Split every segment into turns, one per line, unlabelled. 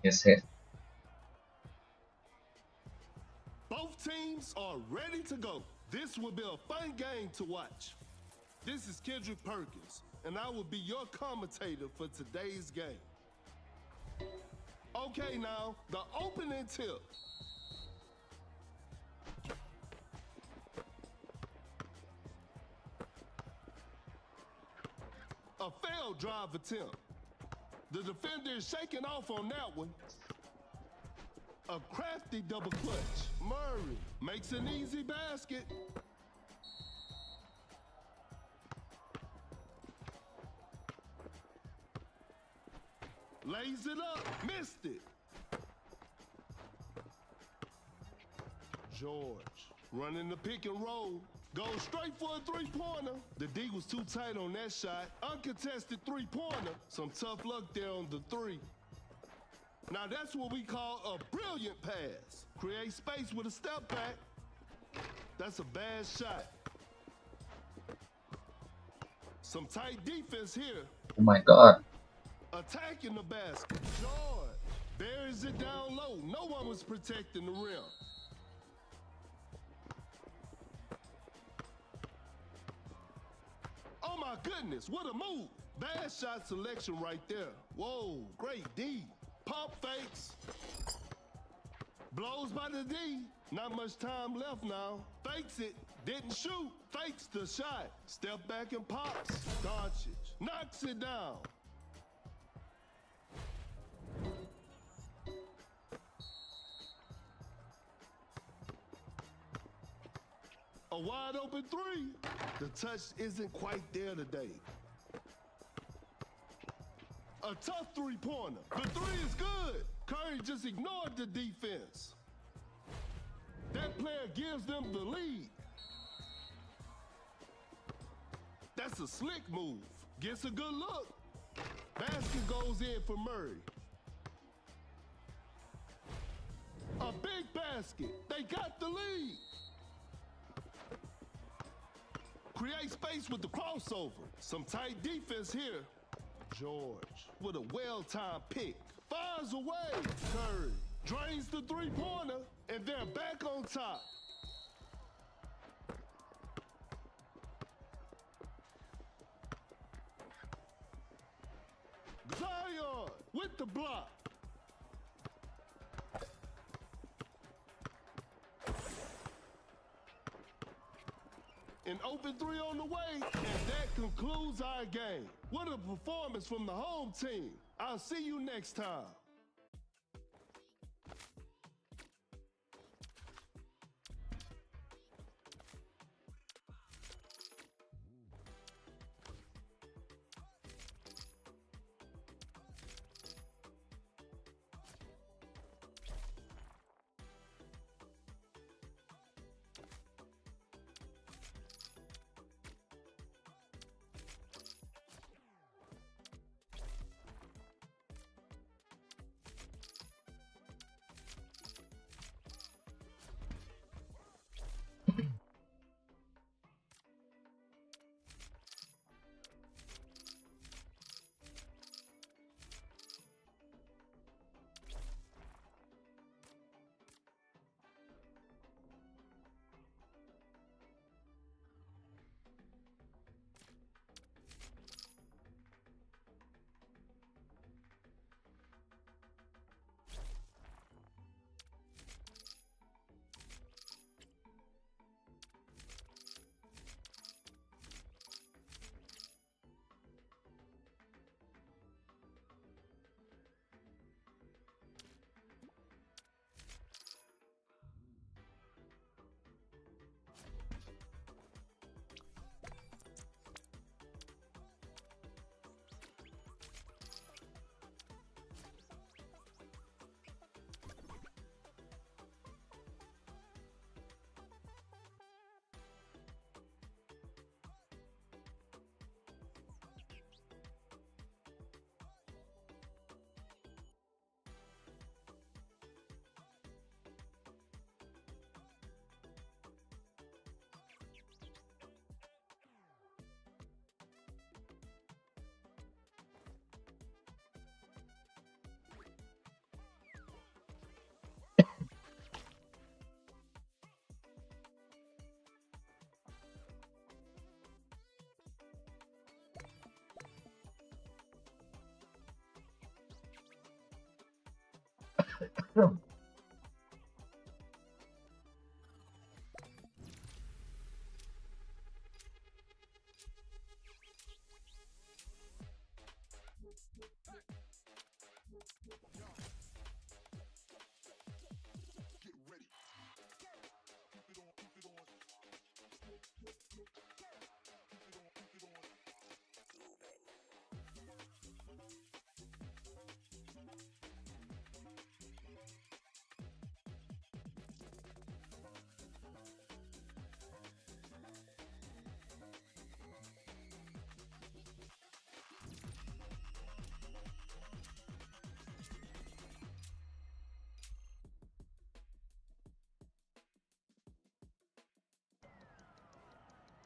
yes yes
Both teams are ready to go. This will be a fun game to watch. This is Kendrick Perkins, and I will be your commentator for today's game. Okay, now, the opening tip. A failed drive attempt. The defender is shaking off on that one. A crafty double clutch. Murray makes an easy basket. Lays it up, missed it. George running the pick and roll. Goes straight for a three-pointer. The D was too tight on that shot. Uncontested three-pointer. Some tough luck there on the three. Now that's what we call a brilliant pass. Create space with a step back. That's a bad shot. Some tight defense here.
oh my god
Attacking the basket. George buries it down low. No one was protecting the rim. Oh my goodness, what a move. Bad shot selection right there. Whoa, great D. Pump fakes. Blows by the D. Not much time left now. Fakes it. Didn't shoot. Fakes the shot. Step back and pops. Doncic knocks it down. A wide open three. The touch isn't quite there today. A tough three-pointer. The three is good. Curry just ignored the defense. That player gives them the lead. That's a slick move. Gets a good look. Basket goes in for Murray. A big basket. They got the lead. Create space with the crossover. Some tight defense here. George with a well-timed pick. Fires away. Curry drains the three-pointer, and they're back on top. Zion with the block. An open three on the way, and that concludes our game. What a performance from the home team. I'll see you next time.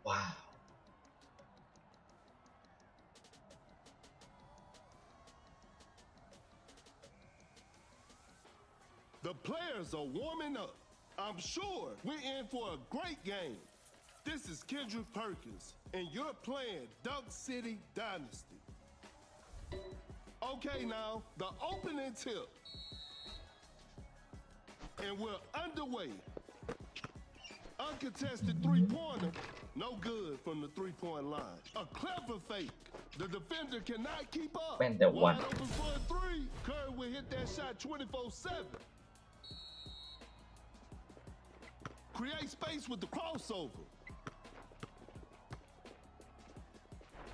ว้าว
The players are warming up. I'm sure we're in for a great game. This is Kendrick Perkins, and you're playing Dunk City Dynasty. Okay, now, the opening tip. And we're underway. Uncontested three-pointer, no good from the three-point line. A clever fake. The defender cannot keep up. Wide open for a three. Curry will hit that shot 24/7. Create space with the crossover.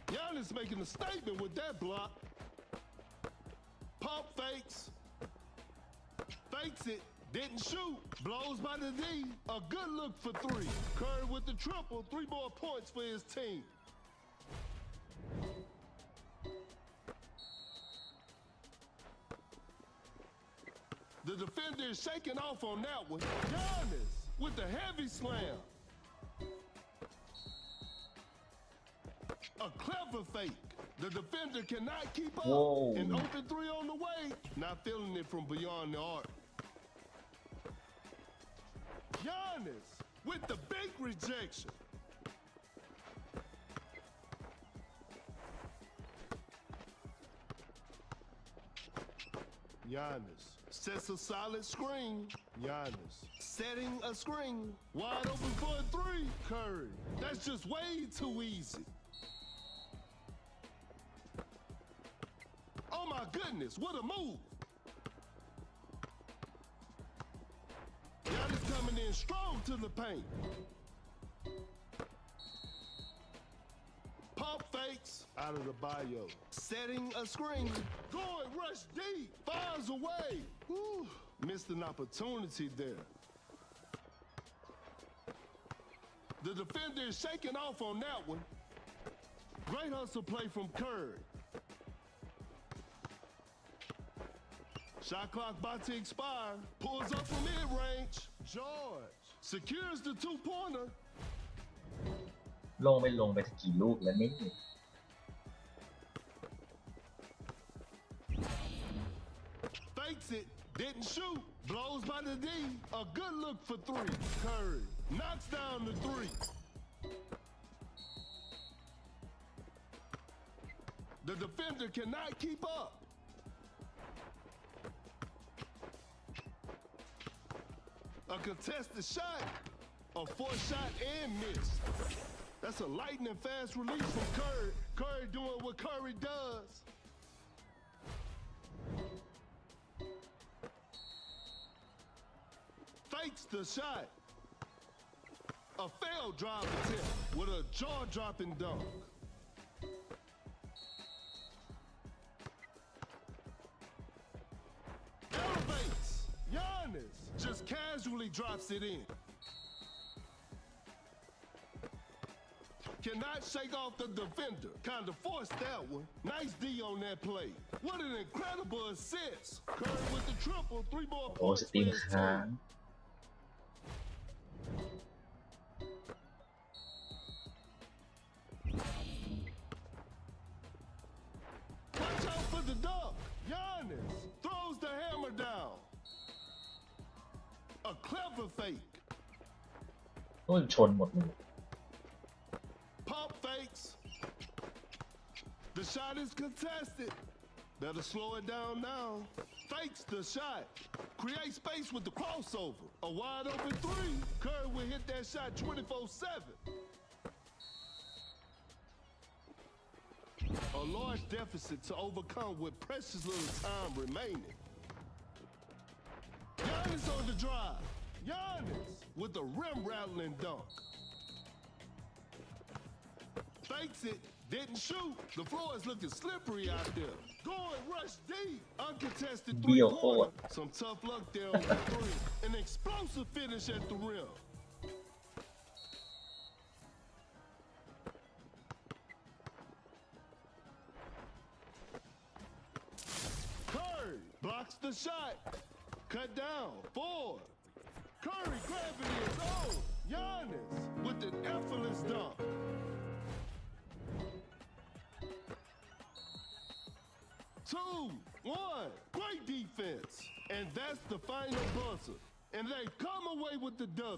Giannis making a statement with that block. Pump fakes. Fakes it. Didn't shoot. Blows by the D. A good look for three. Curry with the triple. 3 more points for his team. The defender is shaking off on that one. Giannis with the heavy slam. A clever fake. The defender cannot keep up.
Whoa.
An open three on the way. Not feeling it from beyond the arc. Giannis with the big rejection. Giannis sets a solid screen. Giannis setting a screen. Wide open for a three. Curry. That's just way too easy. Oh my goodness, what a move. Giannis coming in strong to the paint. Pump fakes out of the bio. Setting a screen. Going rush deep. Fires away. Whew. Missed an opportunity there. The defender is shaking off on that one. Great hustle play from Curry. Shot clock about to expire. Pulls up from mid-range. George secures the two-pointer.
ลงไปกี่ลูกแล้วนี่
Fakes it. Didn't shoot. Blows by the D. A good look for three. Curry knocks down the three. The defender cannot keep up. A contested shot. A forced shot and miss. That's a lightning fast release from Curry. Curry doing what Curry does. Fakes the shot. A failed drive attempt with a jaw-dropping dunk. Elevates. Giannis just casually drops it in. Cannot shake off the defender. Kind of forced that one. Nice D on that play. What an incredible assist. Curry with the triple. 3 more
โอ้
points
ส
for
ตรีม
his
ค้าง
team. Watch out for the dunk. Giannis throws the hammer down. A clever fake.
นู่นชนหมดเลย
Pump fakes. The shot is contested. Better slow it down now. Fakes the shot. Create space with the crossover. A wide open three. Curry will hit that shot 24/7. A large deficit to overcome with precious little time remaining. Giannis on the drive. Giannis with a rim-rattling dunk. Fakes it, didn't shoot. The floor is looking slippery out there. Going rush deep. Uncontested
เบี้ยวโคตร
three-pointer. Some tough luck there on the three. An explosive finish at the rim. Curry blocks the shot. Cut down. 4. Curry grabbing his own. Giannis with an effortless dunk. 2-1. Great defense. And that's the final buzzer. And they come away with the W.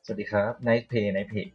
สวัสดีครับ Nice Play Nice Play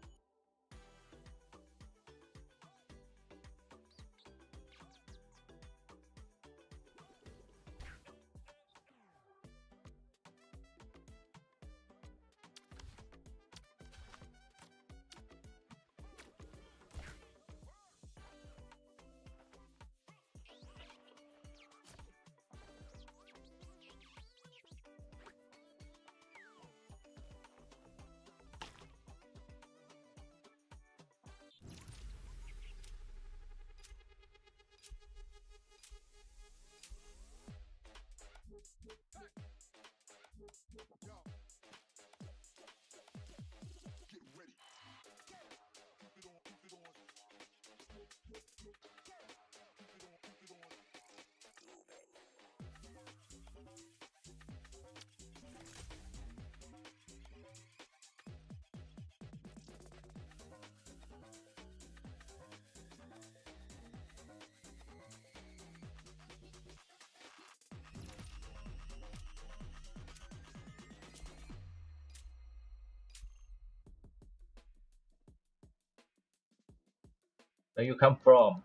Where you come from?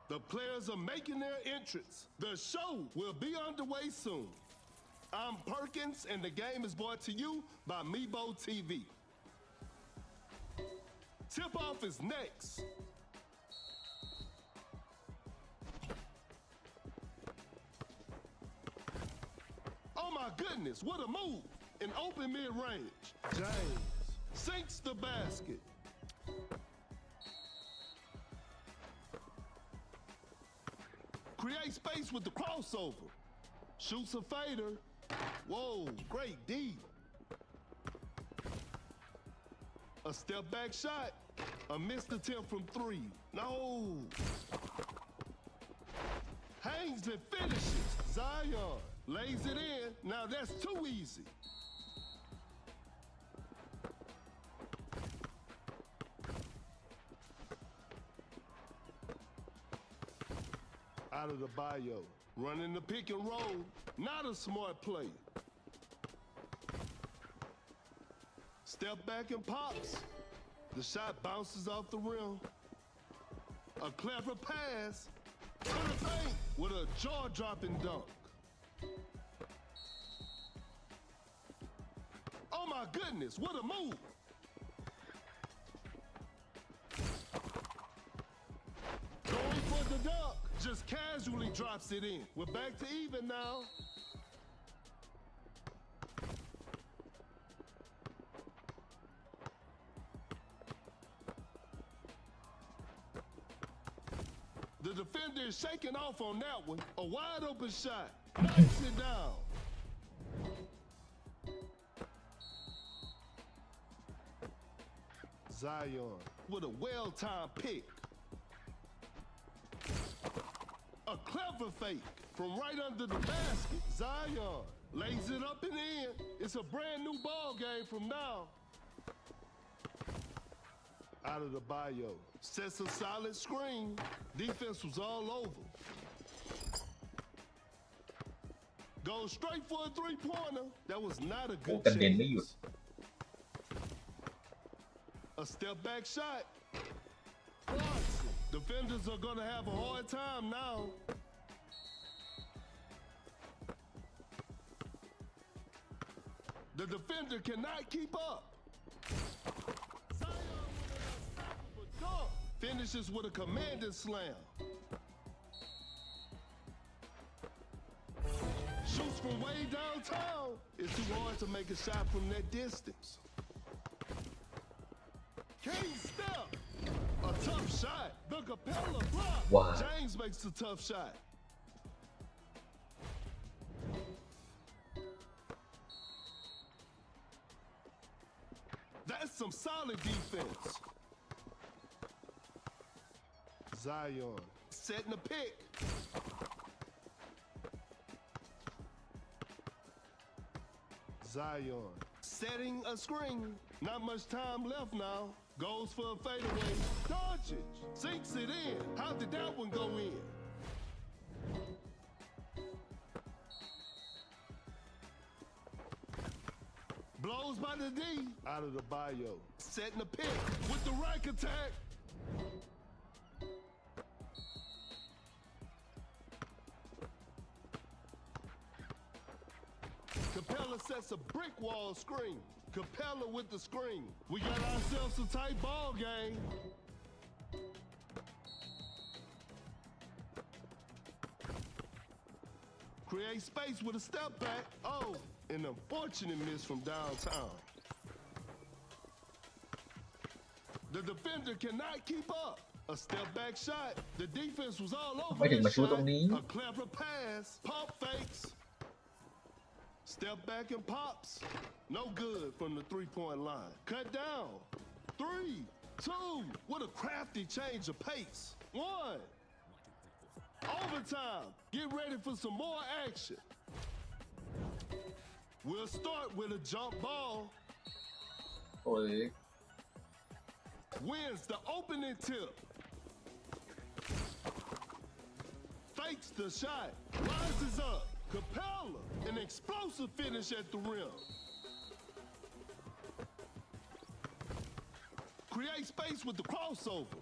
The players are making their entrance. The show will be underway soon. I'm Perkins, and the game is brought to you by Meebo TV. Tip-off is next. Oh my goodness, what a move. An open mid-range. James sinks the basket. Create space with the crossover. Shoots a fader. Whoa, great D. A step back shot. A missed attempt from 3. No. Hangs and finishes. Zion lays it in. Now that's too easy. Out of the bio. Running the pick and roll. Not a smart play. Step back and pops. The shot bounces off the rim. A clever pass to the paint with a jaw-dropping dunk. Oh my goodness, what a move. Going for the dunk. Just casually drops it in. We're back to even now. The defender is shaking off on that one. A wide open shot. Knocks it down. Zion with a well-timed pick. A clever fake from right under the basket. Zion lays it up and in. It's a brand new ball game from now. Out of the bio. Sets a solid screen. Defense was all over. Goes straight for a three-pointer. That was not a
โอ้
good
กระเด็นไม่หยุด
chance. A step back shot. Clarkson. Defenders are going to have a hard time now. The defender cannot keep up. Zion with an unstoppable dunk. Finishes with a commanding slam. Shoots from way downtown. It's too hard to make a shot from that distance. King step. A tough shot. The Capella block.
Wow.
James makes the tough shot. That's some solid defense. Zion setting a pick. Zion setting a screen. Not much time left now. Goes for a fadeaway. Doncic sinks it in. How did that one go in? Blows by the D. Out of the bio. Setting a pick with the rack attack. Capella sets a brick wall screen. Capella with the screen. We got ourselves a tight ball game. Create space with a step back. Oh, an unfortunate miss from downtown. The defender cannot keep up. A step back shot. The defense was all
ทำไม
over
ถึงมา
this
ชูตร
shot.
งนี้
A clever pass. Pump fakes. Step back and pops. No good from the three-point line. Cut down. 3, 2. What a crafty change of pace. 1. Overtime. Get ready for some more action. We'll start with a jump ball.
โอ้ย
Wins the opening tip. Fakes the shot. Rises up. Capella. An explosive finish at the rim. Create space with the crossover.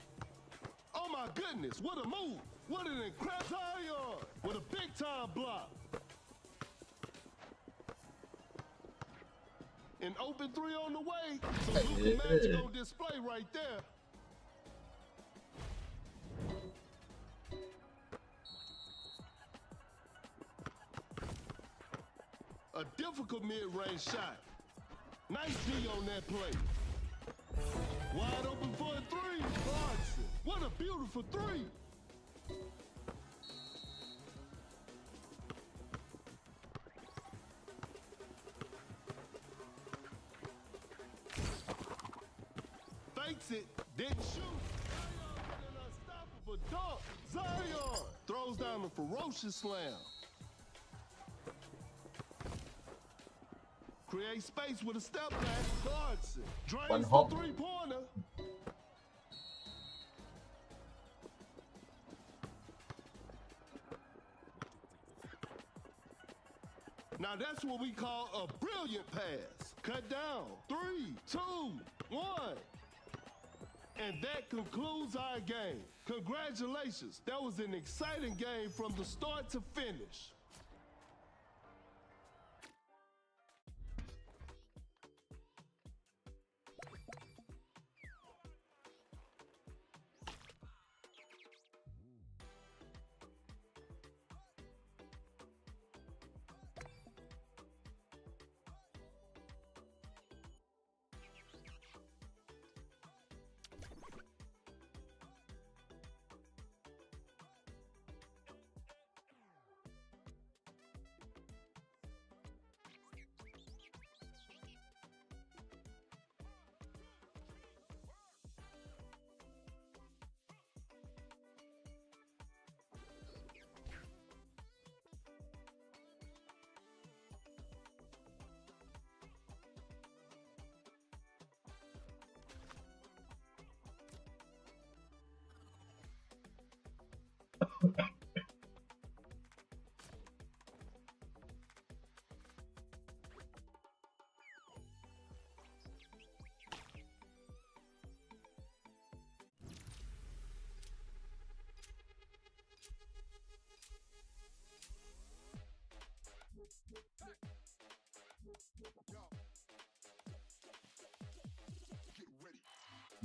Oh my goodness, what a move. What an incredible Zion with a big time block. An open three on the way. So Luka Magic on display right there. A difficult mid-range shot. Nice D on that play. Wide open for a three. Clarkson. What a beautiful three. Fakes it. Didn't shoot. Zion with an unstoppable dunk. Zion throws down a ferocious slam. Create space with a step back. Clarkson
One
drains the
hop.
three-pointer. Now that's what we call a brilliant pass. Cut down. 3, 2, 1. And that concludes our game. Congratulations. That was an exciting game from the start to finish.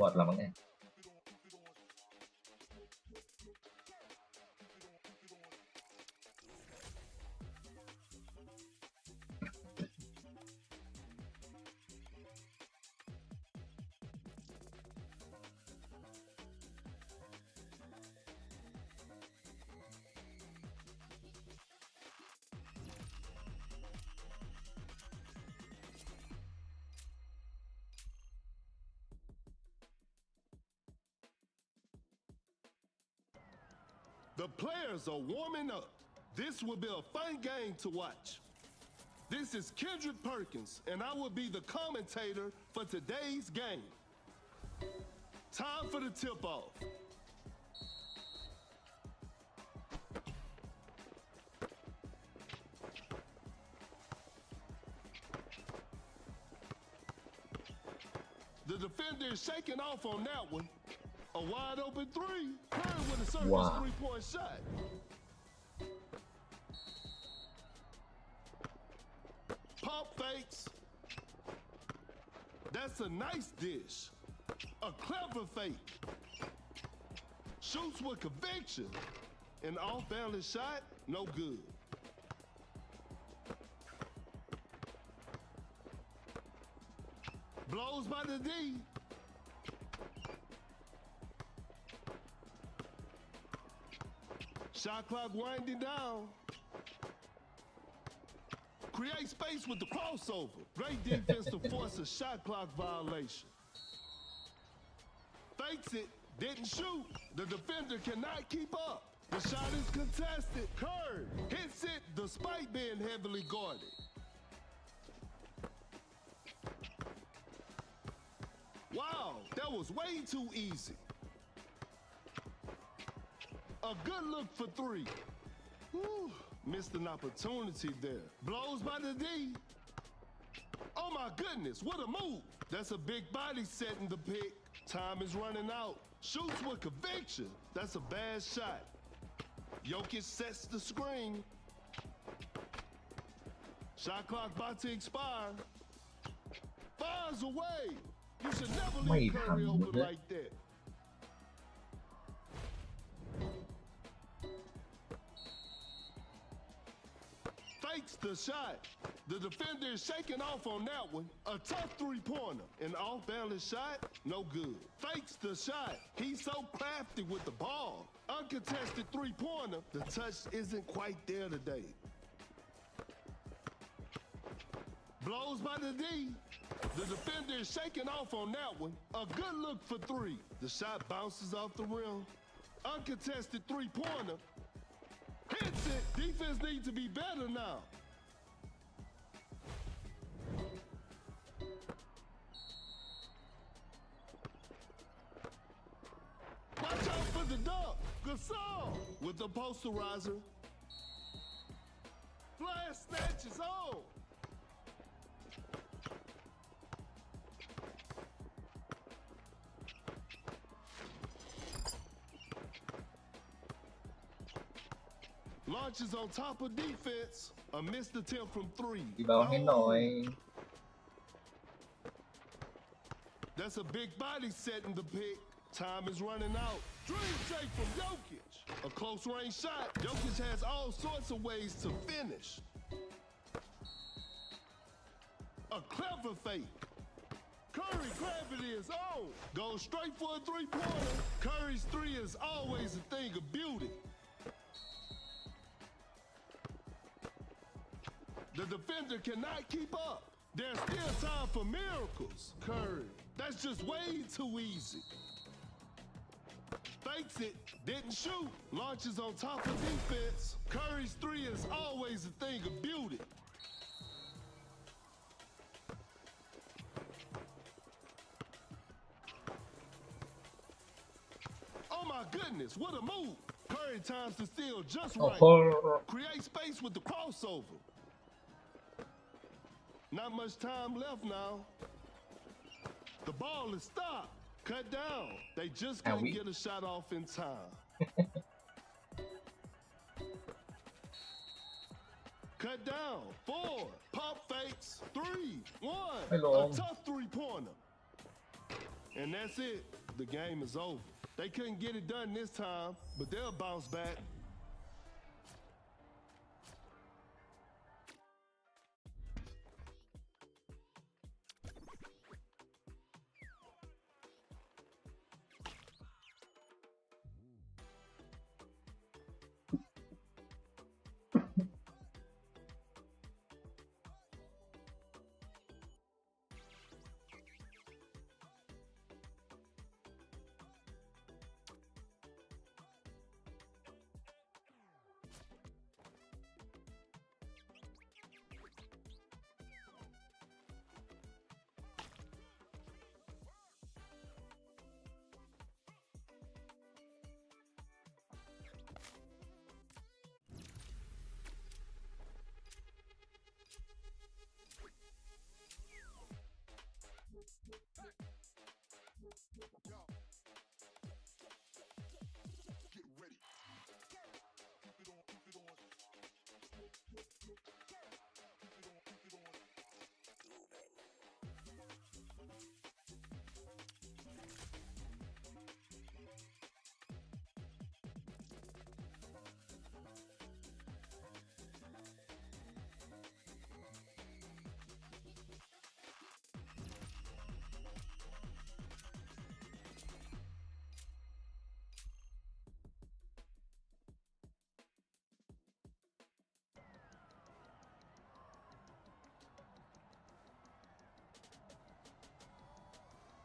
บอดเราบ้างไง
The players are warming up. This will be a fun game to watch. This is Kendrick Perkins, and I will be the commentator for today's game. Time for the tip-off. The defender is shaking off on that one. A wide open three. Curry with a surface three-point shot. Pump fakes. That's a nice dish. A clever fake. Shoots with conviction. An off-balance shot, no good. Blows by the D. Shot clock winding down. Create space with the crossover. Great defense to force a shot clock violation. Fakes it, didn't shoot. The defender cannot keep up. The shot is contested. Curry hits it despite being heavily guarded. Wow, that was way too easy. A good look for three. Whew, missed an opportunity there. Blows by the D. Oh my goodness, what a move. That's a big body setting the pick. Time is running out. Shoots with conviction. That's a bad shot. Jokic sets the screen. Shot clock about to expire. Fires away. You should never leave Curry open like that. Fakes the shot. The defender is shaking off on that one. A tough three-pointer. An off-balance shot, no good. Fakes the shot. He's so crafty with the ball. Uncontested three-pointer. The touch isn't quite there today. Blows by the D. The defender is shaking off on that one. A good look for three. The shot bounces off the rim. Uncontested three-pointer. Hits it. Defense needs to be better now. Watch out for the dunk. Gasol with the posterizer. Flash snatches on. Launches on top of defense. A missed attempt from three.
ตีเบาให้หน่อย
That's a big body setting the pick. Time is running out. Dream shake from Jokic. A close range shot. Jokic has all sorts of ways to finish. A clever fake. Curry gravity is on. Goes straight for a three-pointer. Curry's three is always a thing of beauty. The defender cannot keep up. There's still time for miracles. Curry, that's just way too easy. Fakes it, didn't shoot. Launches on top of defense. Curry's three is always a thing of beauty. Oh my goodness, what a move. Curry times the steal just
โอ้
right.
โห
Create space with the crossover. Not much time left now. The ball is stopped. Cut down. They just couldn't get a shot off in time. Cut down. 4. Pump fakes. 3. 1. A tough three-pointer. And that's it. The game is over. They couldn't get it done this time, but they'll bounce back.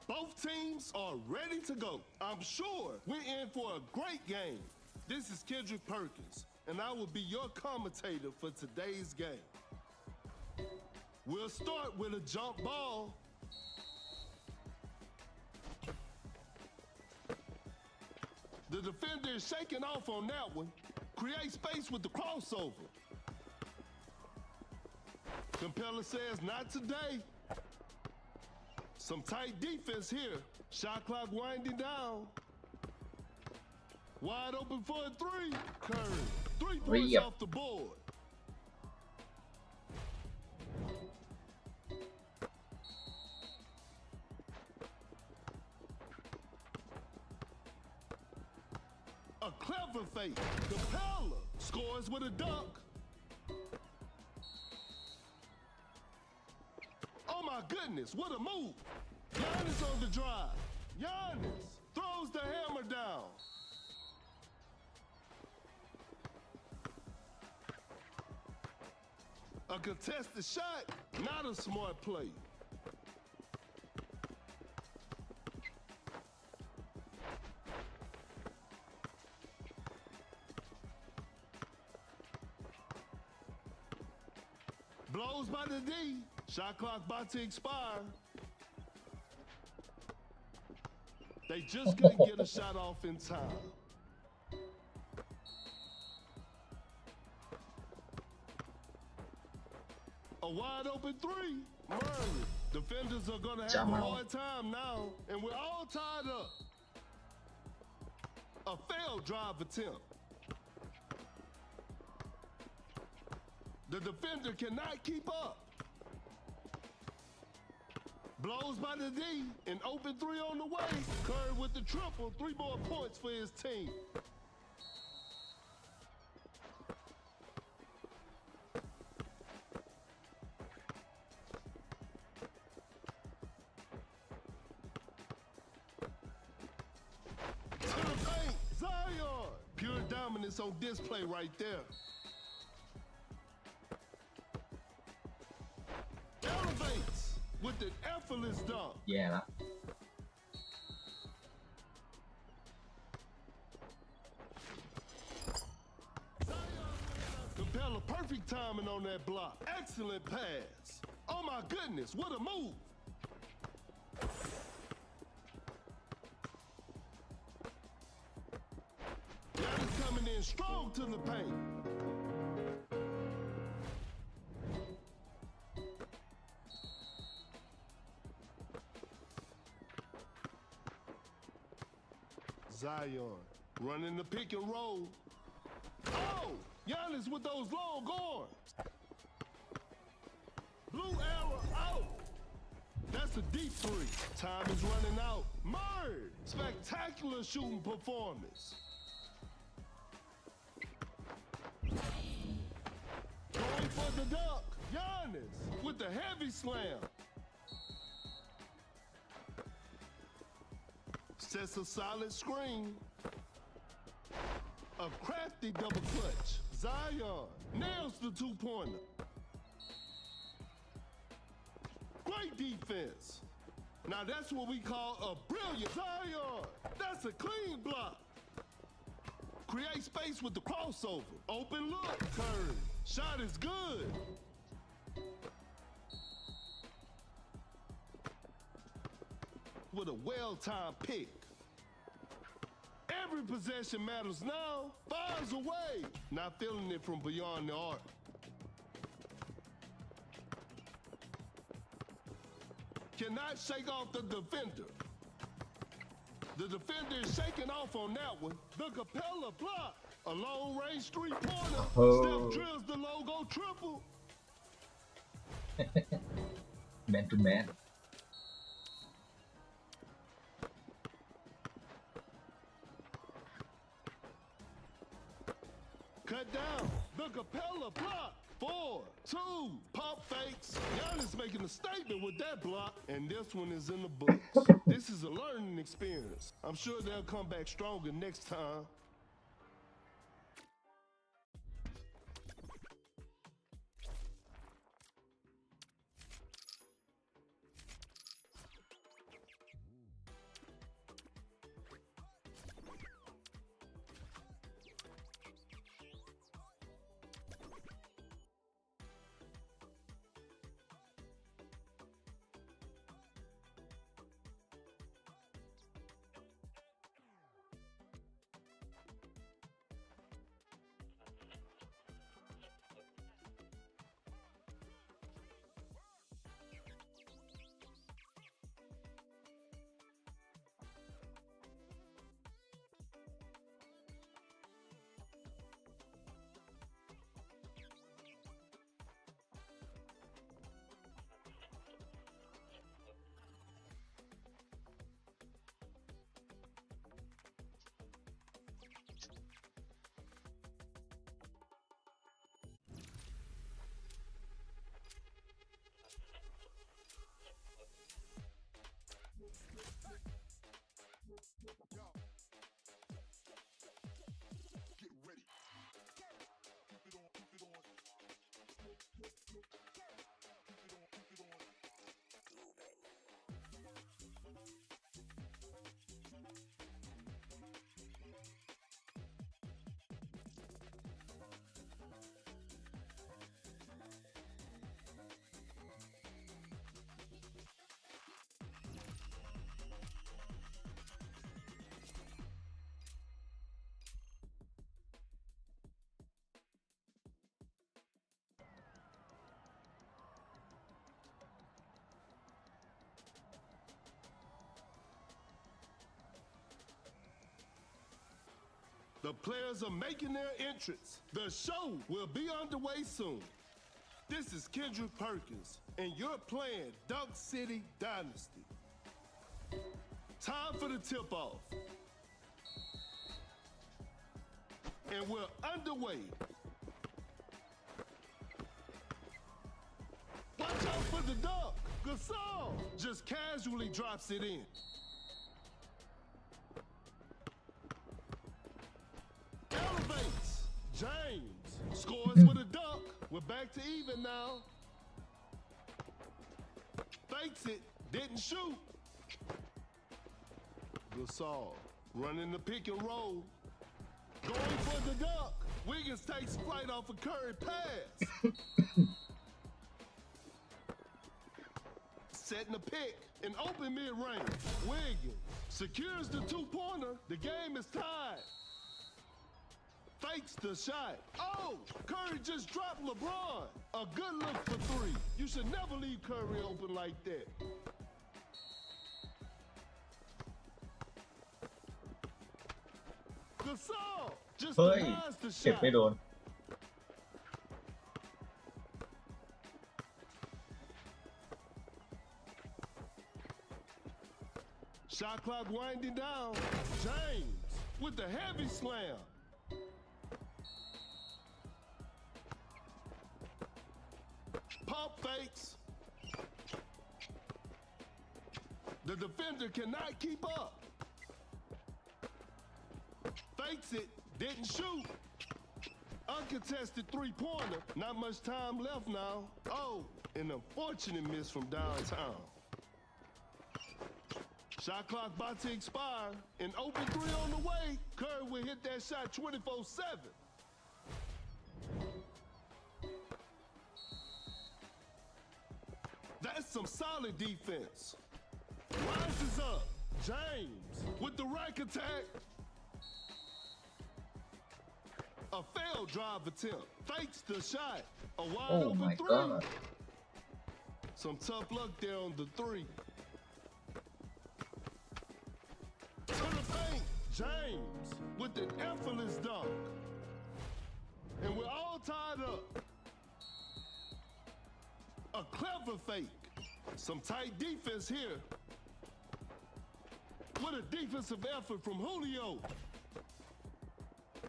Both teams are ready to go. I'm sure we're in for a great game. This is Kendrick Perkins, and I will be your commentator for today's game. We'll start with a jump ball. The defender is shaking off on that one. Create space with the crossover. Compeller says not today. Some tight defense here. Shot clock winding down. Wide open for a three. Curry. 3 points off the board. A clever fake. Compeller scores with a dunk. Oh my goodness, what a move. Giannis on the drive. Giannis throws the hammer down. A contested shot, not a smart play. Blows by the D. Shot clock about to expire. They just couldn't get a shot off in time. A wide open three. Murray. Defenders are going to have a hard time now, and we're all tied up. A failed drive attempt. The defender cannot keep up. Blows by the D, an open three on the way. Curry with the triple, 3 more points for his team. To the paint, Zion. Pure dominance on display right there. Elevates with an effortless dunk.
Yeah.
Capella, perfect timing on that block. Excellent pass. Oh my goodness, what a move. Giannis coming strong to the paint. Zion running the pick and roll. Oh, Giannis with those long arms. Blue arrow out. That's a deep three. Time is running out. Murray, spectacular shooting performance. Going for the dunk. Giannis with the heavy slam. Sets a solid screen. A crafty double clutch. Zion nails the two-pointer. Great defense. Now that's what we call a brilliant Zion. That's a clean block. Create space with the crossover. Open look, Curry. Shot is good. With a well-timed pick. Every possession matters now. Fires away. Not feeling it from beyond the arc. Cannot shake off the defender. The defender is shaking off on that one. The Capella block. A long-range three-pointer. Steph drills the logo triple.
Man to man.
Cut down. The Capella block. 4, 2, pump fakes. Giannis making a statement with that block, and this one is in the books. This is a learning experience. I'm sure they'll come back stronger next time. The players are making their entrance. The show will be underway soon. This is Kendrick Perkins, and you're playing Dunk City Dynasty. Time for the tip-off. And we're underway. Watch out for the dunk. Gasol just casually drops it in. Elevates. James scores with a dunk. We're back to even now. Fakes it. Didn't shoot. Gasol running the pick and roll. Going for the dunk. Wiggins takes flight off a Curry pass. Setting a pick. An open mid-range. Wiggins secures the two-pointer. The game is tied. Fakes the shot. Oh, Curry just dropped LeBron. A good look for three. You should never leave Curry open like that. Gasol just
เฮ้ย
denies the
เก็บ
shot.
ไม่โดน
Shot clock winding down. James with the heavy slam. Pump fakes. The defender cannot keep up. Fakes it, didn't shoot. Uncontested three-pointer. Not much time left now. Oh, an unfortunate miss from downtown. Shot clock about to expire. An open three on the way. Curry will hit that shot 24/7. That's some solid defense. Rises up. James with the rack attack. A failed drive attempt. Fakes the shot. A wide
Oh
open
my
three.
God.
Some tough luck there on the three. To the paint. James with an effortless dunk. And we're all tied up. A clever fake. Some tight defense here. What a defensive effort from Julio.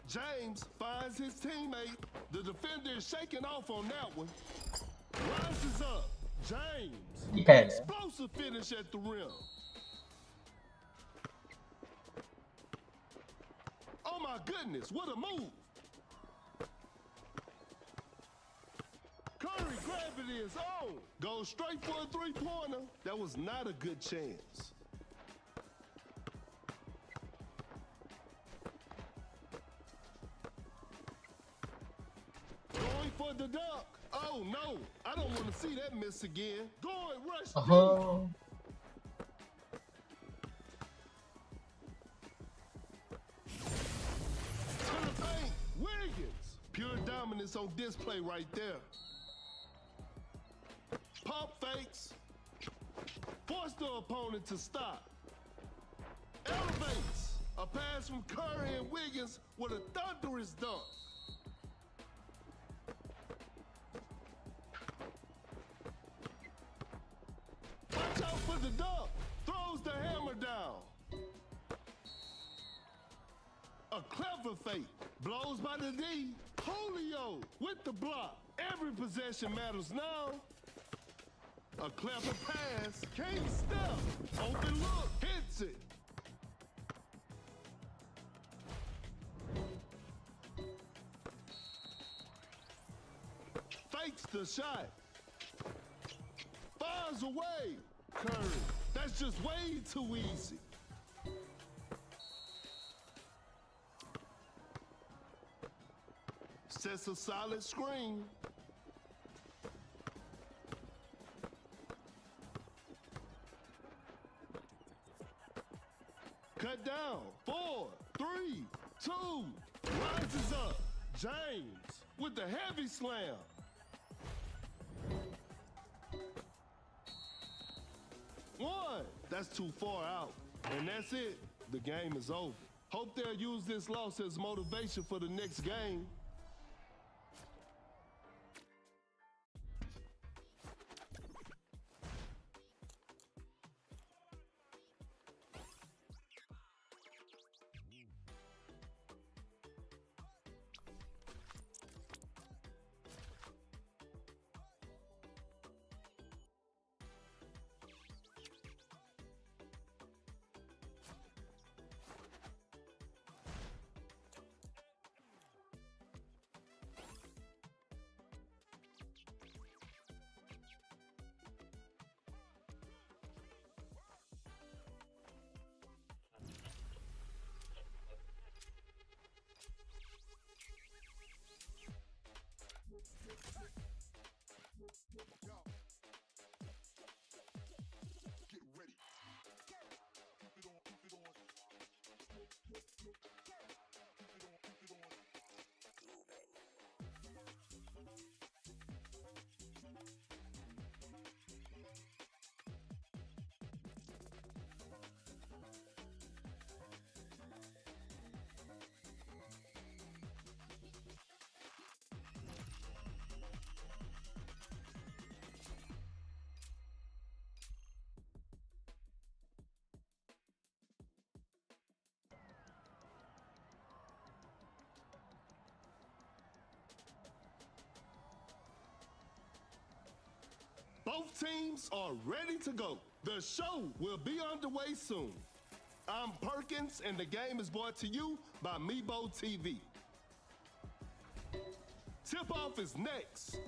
James finds his teammate. The defender is shaking off on that one. Rises up. James.
อีแผ่นเนี่ย
Explosive finish at the rim. Oh my goodness, what a move. Curry gravity is on. Goes straight for a three-pointer. That was not a good chance. Going for the dunk. Oh no, I don't want to see that miss again. Going rush
อ๋อ
deep. To the paint, Wiggins. Pure dominance on display right there. Pump fakes. Force the opponent to stop. Elevates. A pass from Curry and Wiggins with a thunderous dunk. Watch out for the dunk. Throws the hammer down. A clever fake. Blows by the D. Julio with the block. Every possession matters now. A clever pass. Can't step. Open look. Hits it. Fakes the shot. Fires away. Curry. That's just way too easy. Sets a solid screen. Cut down. 4, 3, 2. Rises up. James with the heavy slam. One. That's too far out. And that's it. The game is over. Hope they'll use this loss as motivation for the next game. Both teams are ready to go. The show will be underway soon. I'm Perkins, and the game is brought to you by Mebo TV. Tip-off is next.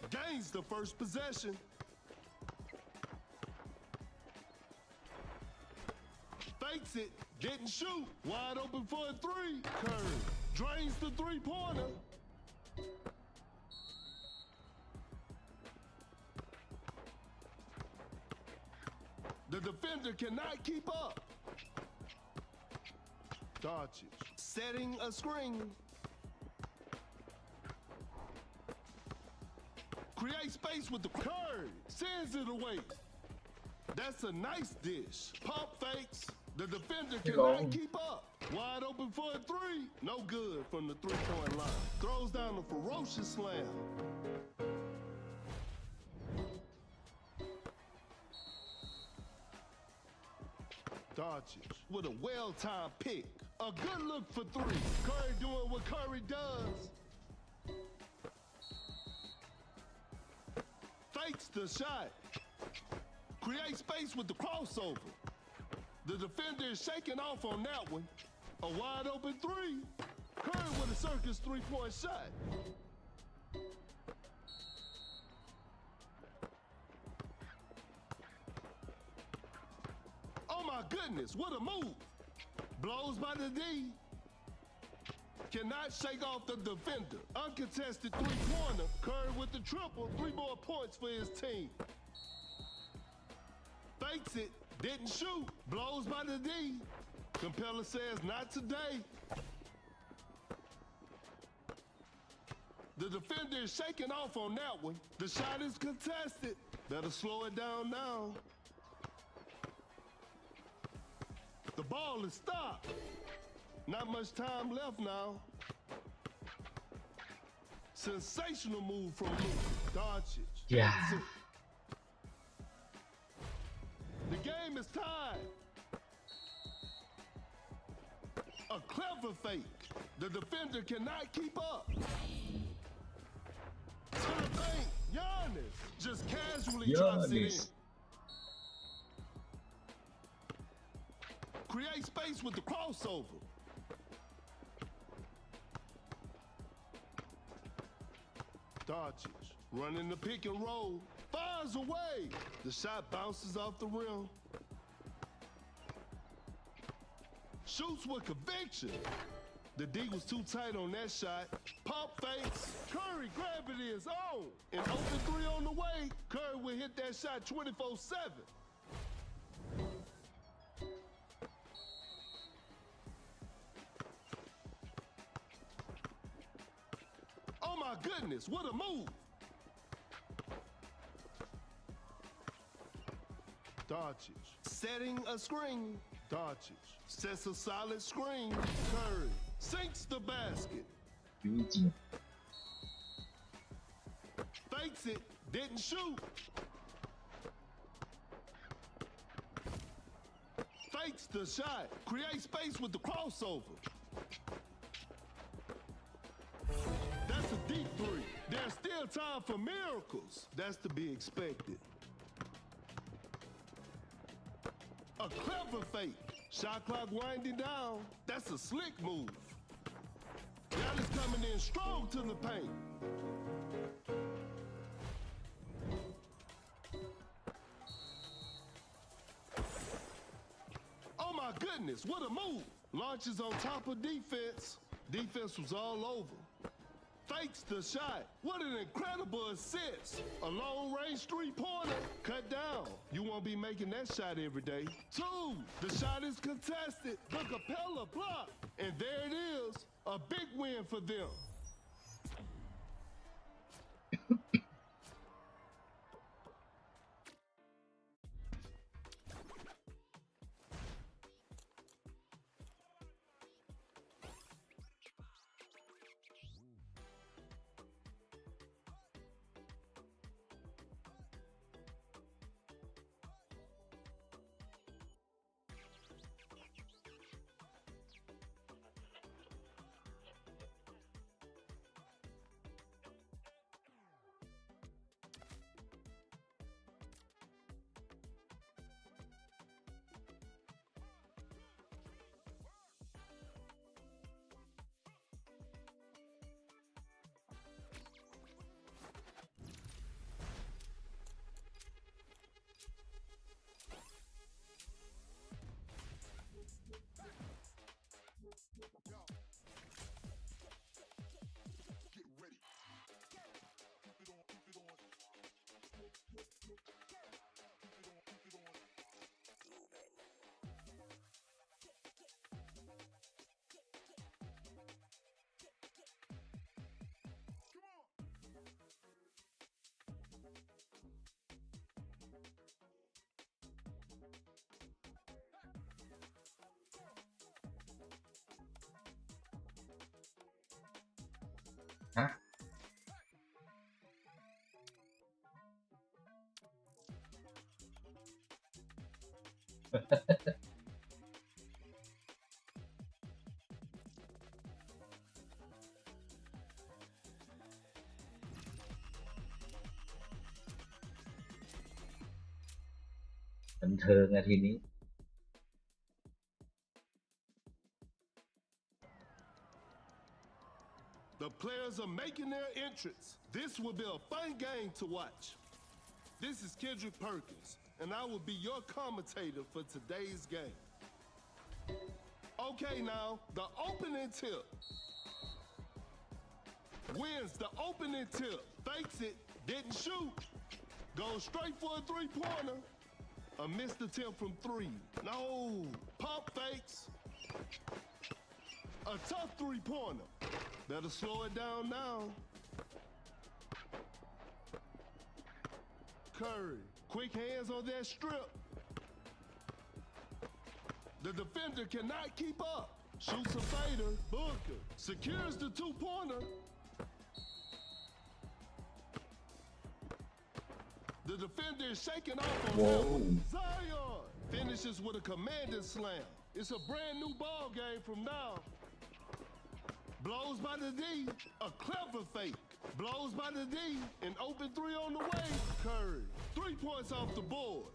Gains the first possession. Fakes it, didn't shoot. Wide open for a three. Curry drains the three-pointer. The defender cannot keep up. Doncic setting a screen. Create space with the curve. Sends it away. That's a nice dish. Pump fakes. The defender cannot keep up. Wide open for a three. No good from the three-point line. Throws down a ferocious slam. Doncic with a well-timed pick. A good look for three. Curry doing what Curry does. Fakes the shot. Create space with the crossover. The defender is shaking off on that one. A wide open three. Curry with a circus three-point shot. Oh my goodness, what a move. Blows by the D. Cannot shake off the defender. Uncontested three-pointer. Curry with the triple. 3 more points for his team. Fakes it. Didn't shoot. Blows by the D. Capella says not today. The defender is shaking off on that one. The shot is contested. Better slow it down now. The ball is stopped. Not much time left now. Sensational move from Luka. Doncic.
Yeah.
The game is tied. A clever fake. The defender cannot keep up. To the paint. Giannis just casually drops it in. Create space with the crossover. Doncic running the pick and roll. Fires away. The shot bounces off the rim. Shoots with conviction. The D was too tight on that shot. Pump fakes. Curry gravity is on. An open three on the way. Curry will hit that shot 24/7. Oh my goodness, what a move. Doncic setting a screen. Doncic sets a solid screen. Curry sinks the basket. Fakes it, didn't shoot. Fakes the shot. Create space with the crossover. That's a deep three. There's still time for miracles. That's to be expected. A clever fake. Shot clock winding down. That's a slick move. Giannis coming in strong to the paint. Oh my goodness, what a move. Launches on top of defense. Defense was all over. Fakes the shot. What an incredible assist. A long-range three-pointer. Cut down. You won't be making that shot every day. 2. The shot is contested. The Capella block. And there it is. A big win for them.
ฮะบันเทิงอะทีนี้
The players are making their entrance. This will be a fun game to watch. This is Kendrick Perkins, and I will be your commentator for today's game. Okay, now, the opening tip. Wins the opening tip. Fakes it, didn't shoot. Goes straight for a three-pointer. A missed attempt from three. No, pump fakes. A tough three-pointer. Better slow it down now. Curry, quick hands on that strip. The defender cannot keep up. Shoots a fader. Booker secures the two-pointer. The defender is shaking off on that one. Zion finishes with a commanding slam. It's a brand new ball game from now. Blows by the D, a clever fake. Blows by the D, an open three on the way. Curry, 3 points off the board.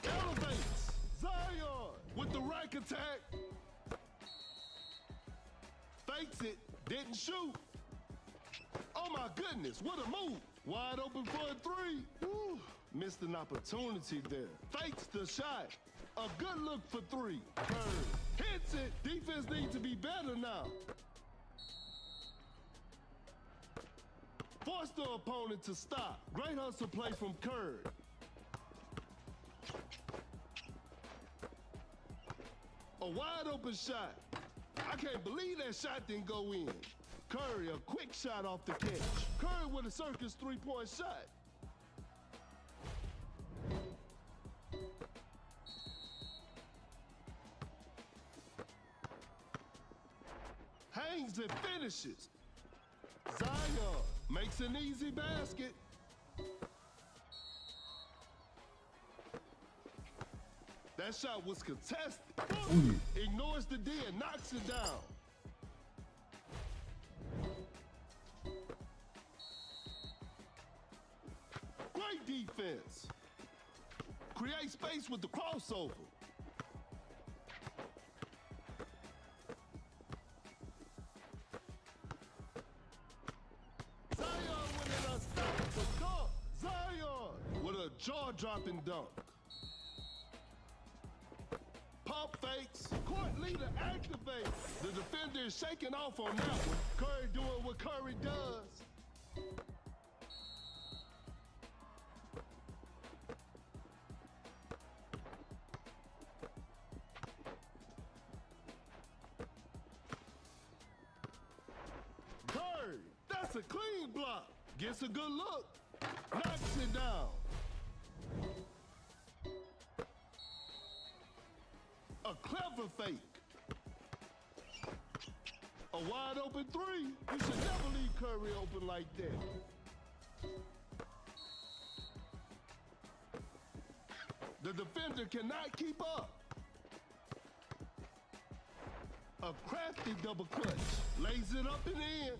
Elevates, Zion with the rack attack. Fakes it, didn't shoot. Oh my goodness, what a move. Wide open for a three. Woo. Missed an opportunity there. Fakes the shot. A good look for three. Curry hits it. Defense needs to be better now. Force the opponent to stop. Great hustle play from Curry. A wide open shot. I can't believe that shot didn't go in. Curry, a quick shot off the catch. Curry with a circus three-point shot. Hangs and finishes. Zion makes an easy basket. That shot was contested. Ignores the D and knocks it down. Great defense. Create space with the crossover. Zion with an unstoppable dunk. Zion with a jaw-dropping dunk. Pump fakes. Court leader activates. The defender is shaking off on that one. Curry doing what Curry does. Curry, that's a clean block. Gets a good look. Knocks it down. A clever fake. A wide open three. You should never leave Curry open like that. The defender cannot keep up. A crafty double clutch. Lays it up and in.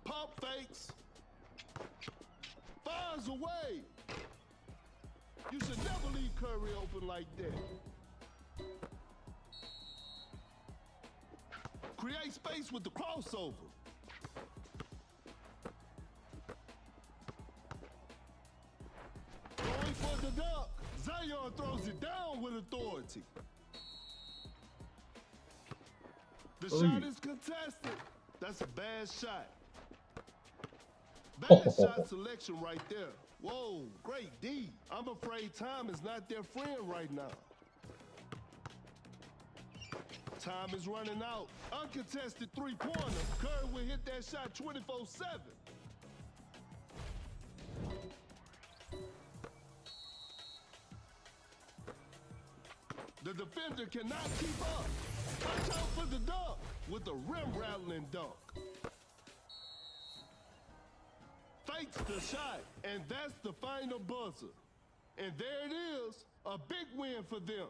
Pump fakes. Fires away. You should never leave Curry open like that. Create space with the crossover. Going for the dunk. Zion throws it down with authority. The shot is contested. That's a bad shot. Bad shot selection right there. Whoa, great D. I'm afraid time is not their friend right now. Time is running out. Uncontested three-pointer. Curry will hit that shot 24/7. The defender cannot keep up. Watch out for the dunk with a rim-rattling dunk. Fakes the shot, and that's the final buzzer. And there it is, a big win for them.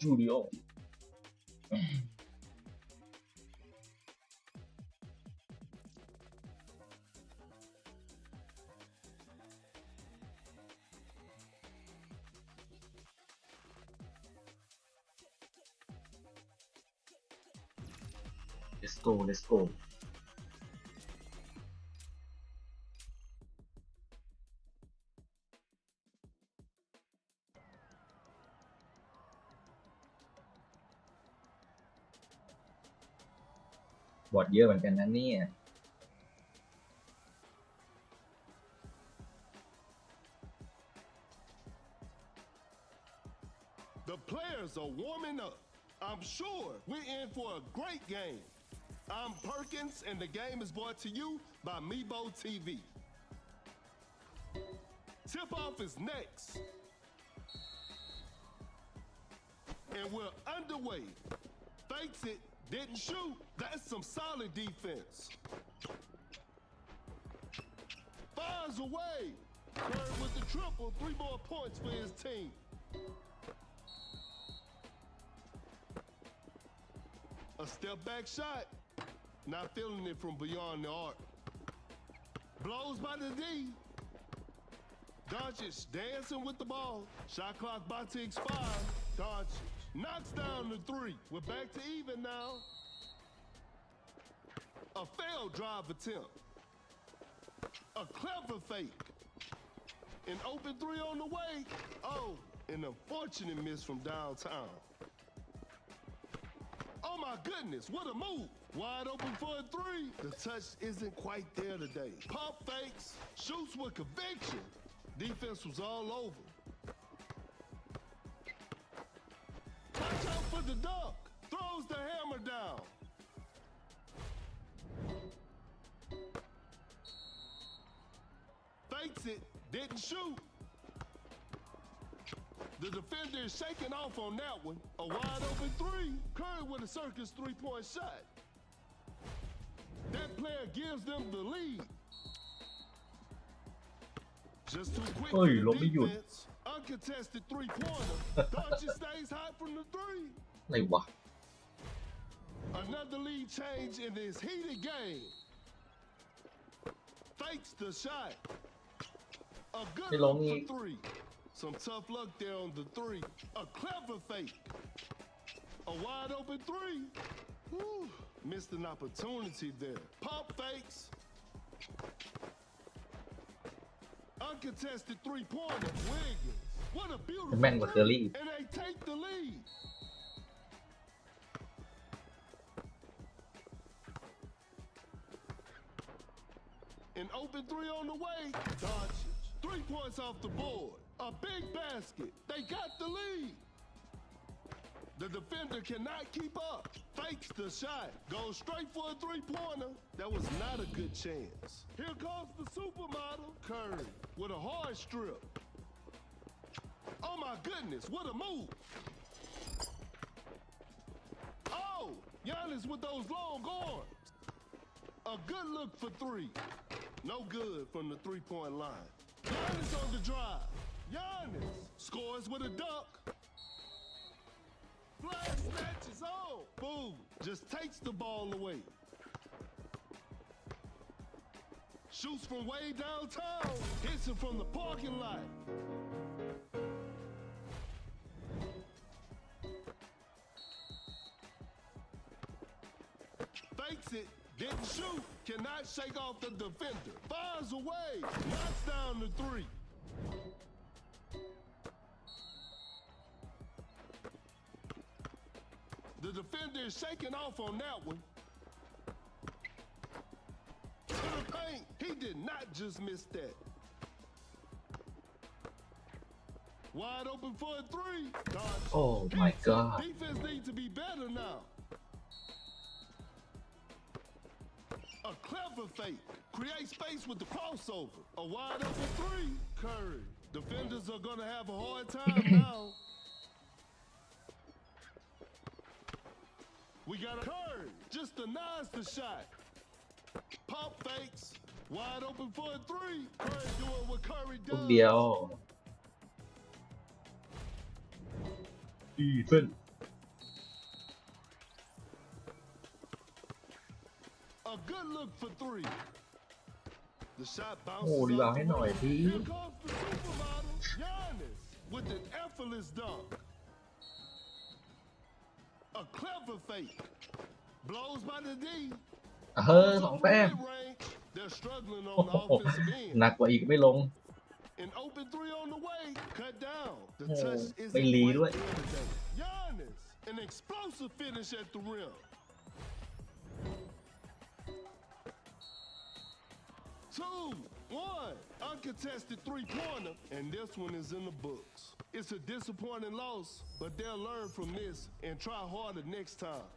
Julio. Let's go, let's go. Bot เยอะเหมือนกันนะเนี่ย
The players are warming up. I'm sure we're in for a great game. I'm Perkins, and the game is brought to you by Mebo TV. Tip-off is next. And we're underway. Fakes it, didn't shoot. That's some solid defense. Fires away. Curry with the triple, 3 more points for his team. A step back shot. Not feeling it from beyond the arc. Blows by the D. Doncic dancing with the ball. Shot clock about to expire. Doncic knocks down the 3. We're back to even now. A failed drive attempt. A clever fake. An open 3 on the way. Oh, an unfortunate miss from downtown. Oh my goodness, what a move. Wide open for a 3. The touch isn't quite there today. Pump fakes, shoots with conviction. Defense was all over. Watch out for the dunk. Throws the hammer down. Fakes it, didn't shoot. The defender is shaking off on that one. A wide open 3. Curry with a circus 3-point shot. That player gives them the lead. Just too quick for the defense. Uncontested 3-pointer. Doncic stays hot from the 3.
อะไรวะ
Another lead change in this heated game. Fakes the shot. A good look for 3. Some tough luck there on the 3. A clever fake. A wide open 3. Whew. Missed an opportunity there. Pump fakes. Uncontested 3-pointer. Wiggins. What a beautiful
แม่นกว่าเทอร์รี่
and they take the lead. An open three on the way. Dodge it. 3 points off the board. A big basket. They got the lead. The defender cannot keep up. Fakes the shot. Goes straight for a three-pointer. That was not a good chance. Here comes the supermodel, Curry, with a hard strip. Oh my goodness, what a move. Oh, Giannis with those long arms. A good look for three. No good from the three-point line. Giannis on the drive. Giannis scores with a dunk. Flag snatches on. Boom. Just takes the ball away. Shoots from way downtown. Hits it from the parking lot. Fakes it. Didn't shoot. Cannot shake off the defender. Fires away. Knocks down the three. The defender is shaking off on that one. To the paint. He did not just miss that. Wide open for a three. Dodge.
Oh my god.
Defense needs to be better now. A clever fake. Create space with the crossover. A wide open three. Curry. Defenders are going to have a hard time now. We got a Curry. Just denies the shot. Pump fakes. Wide open for a three. Curry doing what Curry
ลูก
does.
เดียวดีขึ้น
A good look for three. The shot
โอ้
bounces
รีบาว
off
ให้
the
หน่อย
rim.
พี่
Here comes the supermodel, Giannis, with an effortless dunk. A clever fake. Blows by the D.
สองแต้ม
Mid-range. They're struggling
โอ้
on
โห
the offensive end.
หนักกว่าอีกไม่ลง
An open three on the way. Cut down. The
โอ้
touch
ไม่
isn't
รี
quite
ด้วย
there today. Giannis, an explosive finish at the rim. 2-1. Uncontested three-pointer, and this one is in the books. It's a disappointing loss, but they'll learn from this and try harder next time.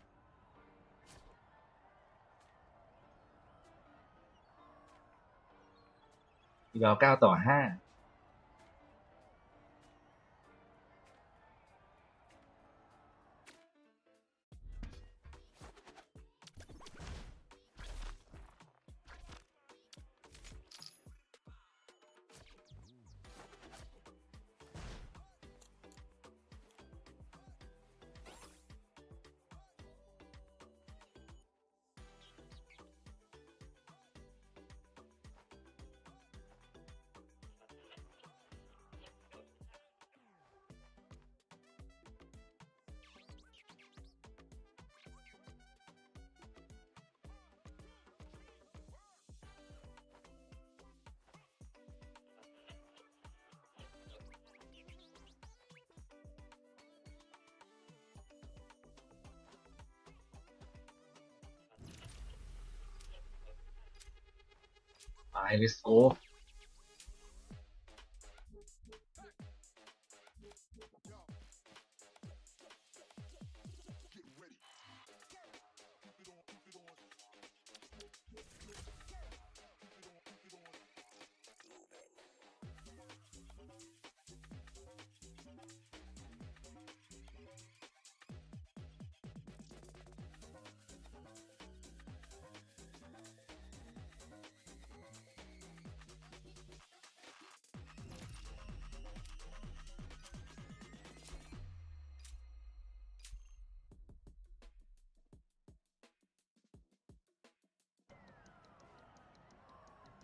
รีบาว9-5ไป let's go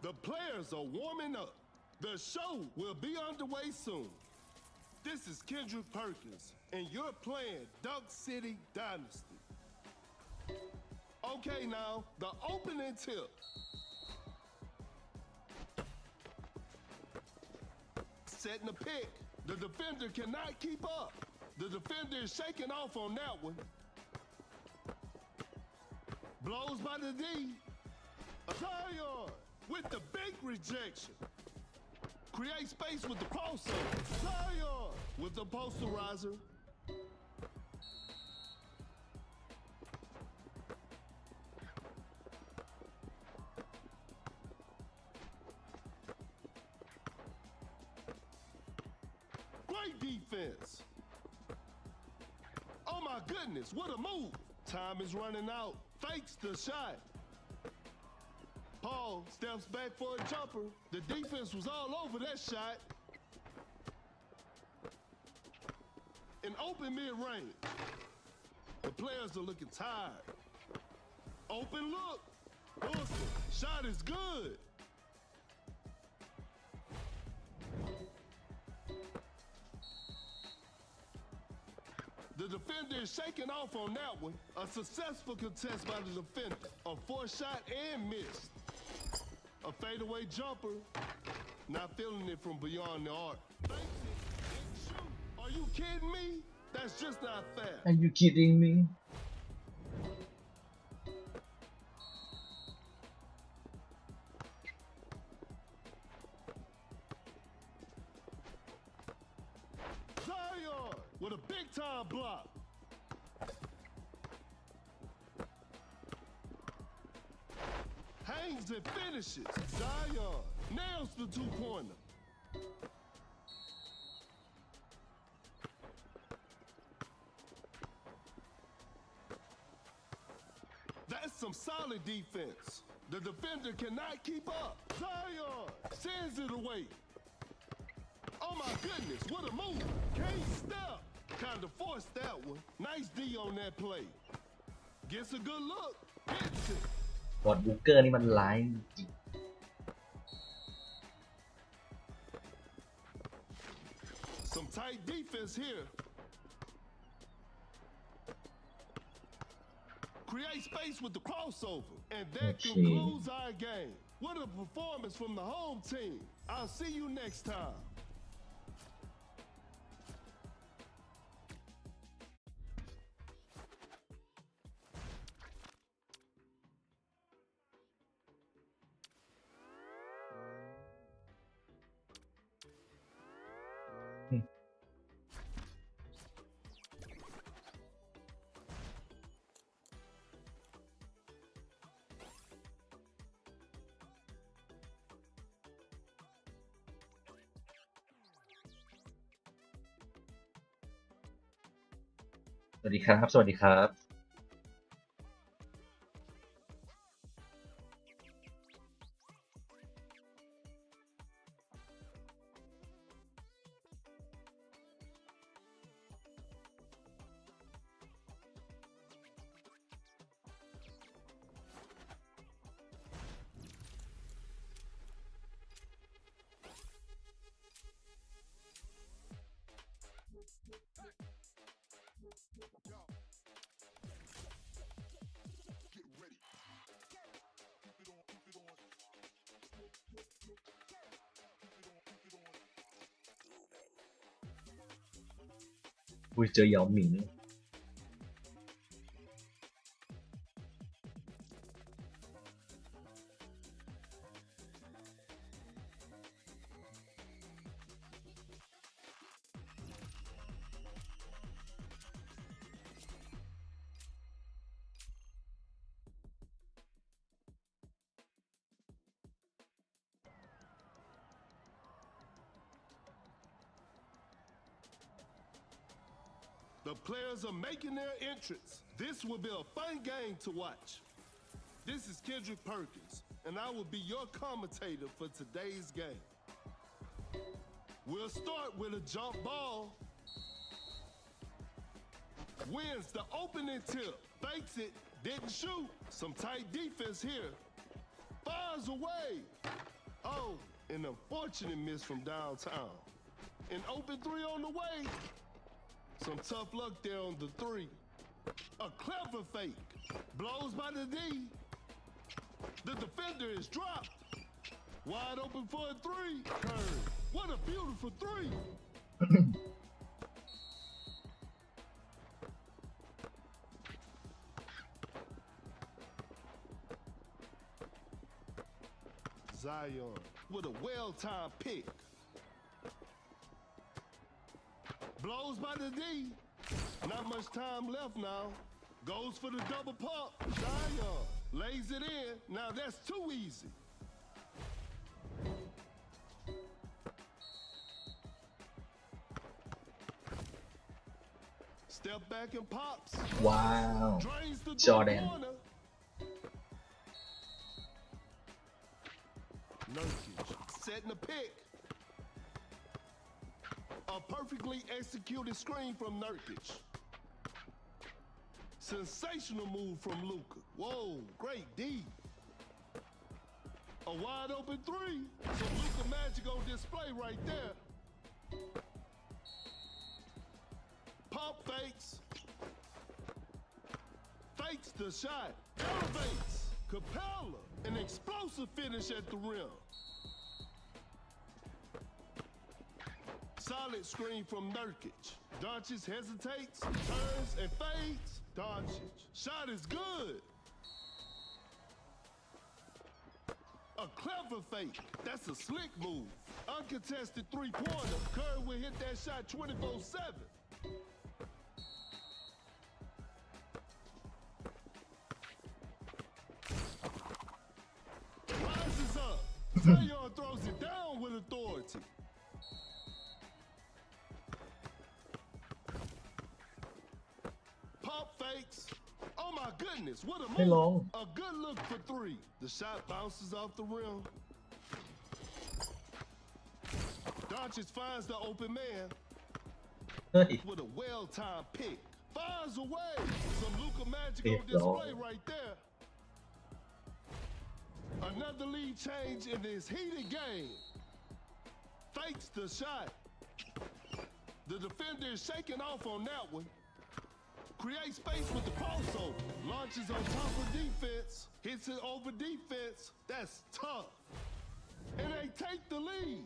The players are warming up. The show will be underway soon. This is Kendrick Perkins, and you're playing Duck City Dynasty. Okay, now, the opening tip. Setting a pick. The defender cannot keep up. The defender is shaking off on that one. Blows by the D. A Zion. with the big rejection. Create space with the crossover. Zion with the posterizer. Great defense. Oh my goodness, what a move. Time is running out. Fakes the shot. Paul steps back for a jumper. The defense was all over that shot. An open mid-range. The players are looking tired. Open look. Wilson, shot is good. The defender is shaking off on that one. A successful contest by the defender. A forced shot and missed. A fadeaway jumper. Not feeling it from beyond the arc. Fakes it and shoot. Are you kidding me? That's just not fair.
Are you kidding me?
Zion with a big time block. Hangs and finishes. Zion nails the two-pointer. That's some solid defense. The defender cannot keep up. Zion sends it away. Oh my goodness, what a move. Can't step. Kind of forced that one. Nice D on that play. Gets a good look. Hits it.
บอดบุกเกอร์นี่มันร้ายจริง
Some tight defense here. Create space with the crossover. And that concludes our game. What a performance from the home team. I'll see you next time.
Hmm. สวัสดีครับ สวัสดีครับ อุ้ยเจอเหยาหมิง
The players are making their entrance. This will be a fun game to watch. This is Kendrick Perkins, and I will be your commentator for today's game. We'll start with a jump ball. Wins the opening tip. Fakes it, didn't shoot. Some tight defense here. Fires away. Oh, an unfortunate miss from downtown. An open three on the way. Some tough luck there on the three. A clever fake. Blows by the D. The defender is dropped. Wide open for a three. Curve. What a beautiful three. Zion with a well-timed pick. Blows by the D. Not much time left now. Goes for the double pump. Zion lays it in. Now that's too easy. Step back and pops.
ว้าว
Drains the
Jordan.
corner. Nurkic setting the pick. A perfectly executed screen from Nurkic. Sensational move from Luka. Whoa, great D. A wide open three. Some Luka magic on display right there. Pump fakes. Fakes the shot. Elevates. Capella. An explosive finish at the rim. Solid screen from Nurkic. Doncic hesitates, turns, and fades. Doncic. Shot is good. A clever fake. That's a slick move. Uncontested three-pointer. Curry will hit that shot 24/7. Rises up. Zion throws it down with authority. Pump fakes. Oh my goodness, what a
ไม่ล
move.
ง
A good look for three. The shot bounces off the rim. Doncic finds the open man
เฮ้ย
with a well-timed pick. Fires away. Some Luka magic
Pick
on display
dog.
right there. Another lead change in this heated game. Fakes the shot. The defender is shaking off on that one. Creates space with the crossover. Launches on top of defense. Hits it over defense. That's tough. And they take the lead.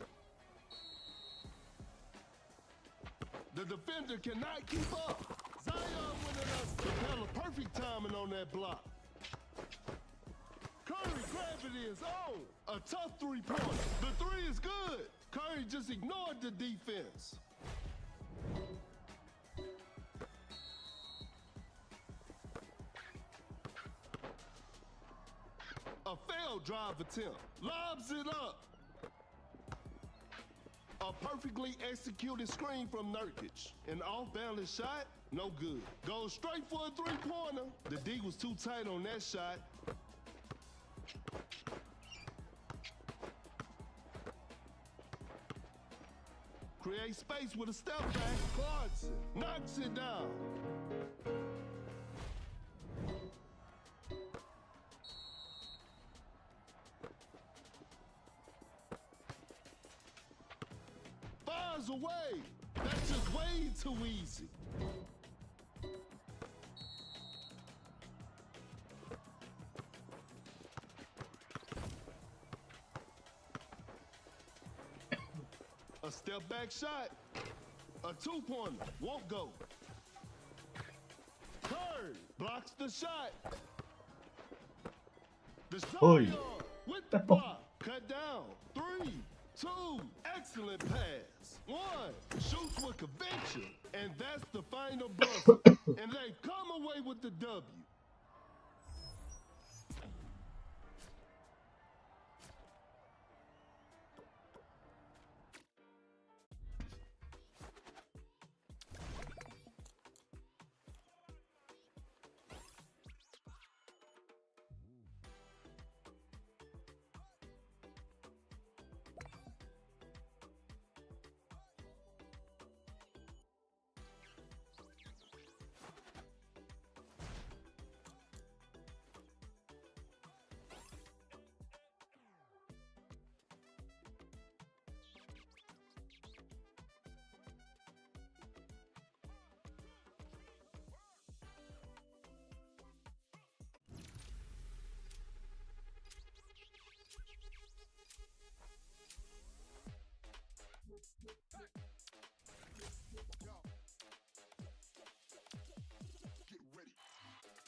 The defender cannot keep up. Zion winning us. Capella perfect timing on that block. Curry grabbing his own. A tough three-pointer. The three is good. Curry just ignored the defense. A failed drive attempt. Lobs it up. A perfectly executed screen from Nurkic. An off-balance shot, no good. Goes straight for a three-pointer. The D was too tight on that shot. Create space with a step back. Clarkson knocks it down. Fires away. That's just way too easy. A step back shot. A two-pointer. Won't go. Curry blocks the shot. The
Oi.
shot with the block. Cut down. 3, 2. Excellent pass. 1. Shoots with conviction. And that's the final buzzer. And they come away with the W.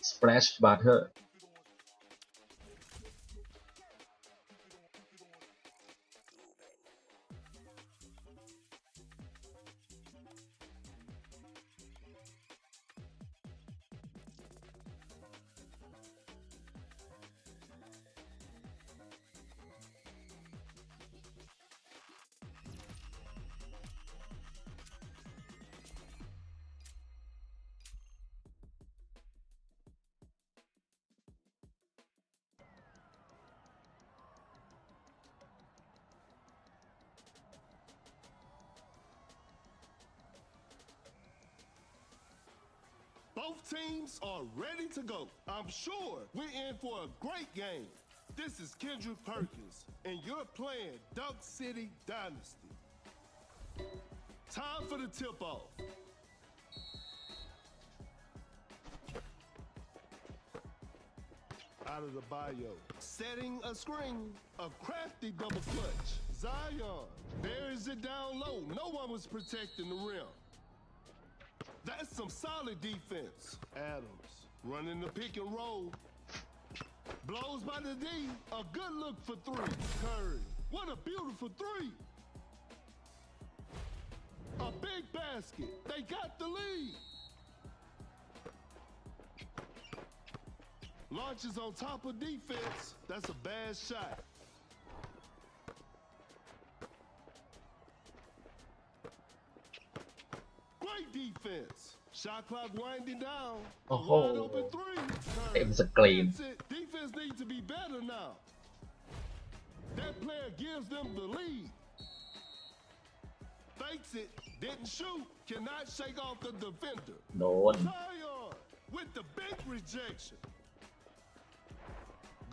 Splash Butter
Both teams are ready to go. I'm sure we're in for a great game. This is Kendrick Perkins, and you're playing Duck City Dynasty. Time for the tip-off. Out of the bio. Setting a screen. A crafty double clutch. Zion buries it down low. No one was protecting the rim. That's some solid defense. Adams running the pick and roll. Blows by the D. A good look for three. Curry. What a beautiful three. A big basket. They got the lead. Launches on top of defense. That's a bad shot. Great defense. Shot clock winding down. A wide open three.
เต็มสกรีน
Defense needs to be better now. That player gives them the lead. Fakes it. Didn't shoot. Cannot shake off the defender.
โดน
Zion with the big rejection.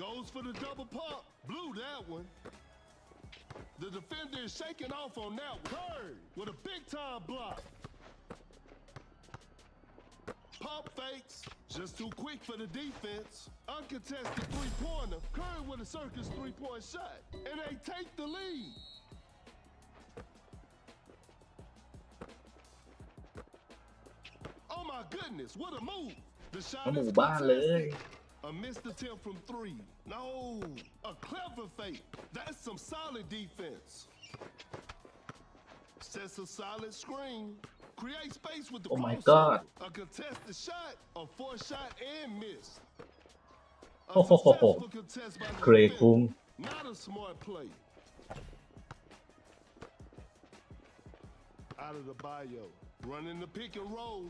Goes for the double pump. Blew that one. The defender is shaking off on that one. Curry with a big time block. Pump fakes. Just too quick for the defense. Uncontested three-pointer. Curry with a circus three-point shot. And they take the lead. Oh my goodness, what a move. The shot
หมู่
is
บ้านเลย
contested. A missed attempt from three. No, a clever fake. That's some solid defense. Sets a solid screen. Create space with the
Oh my
crossover.
God.
A contested shot, a forced shot and miss. A
Oh, ho, ho, ho.
successful contest by the
เครย์คุ้ง
defender. Not a smart play. Out of the bio. Running the pick and roll.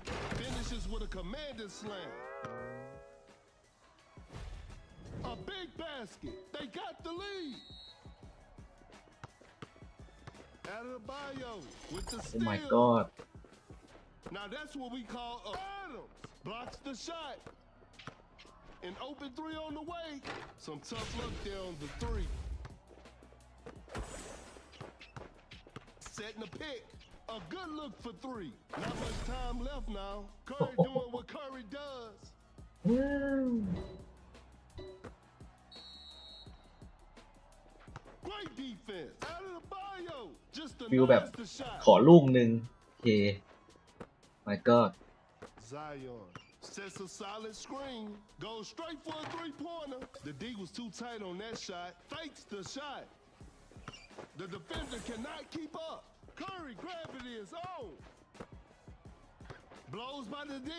Finishes with a commanding slam. A big basket. They got the lead. Out of the bio with the steal.
Oh my god
Now that's what we call a Adams. Blocks the shot. An open three on the way. Some tough luck there on the three. Setting the pick. A good look for three. Not much time left now. Curry doing what Curry does. Great defense. Out of the bio. Just a
ฟิลแบบ
nice shot.
ขอลูกหนึ่งโอเค my god
Zion sets a solid screen. Goes straight for a three-pointer. The D was too tight on that shot. Fakes the shot. The defender cannot keep up. Curry gravity is on. Blows by the D.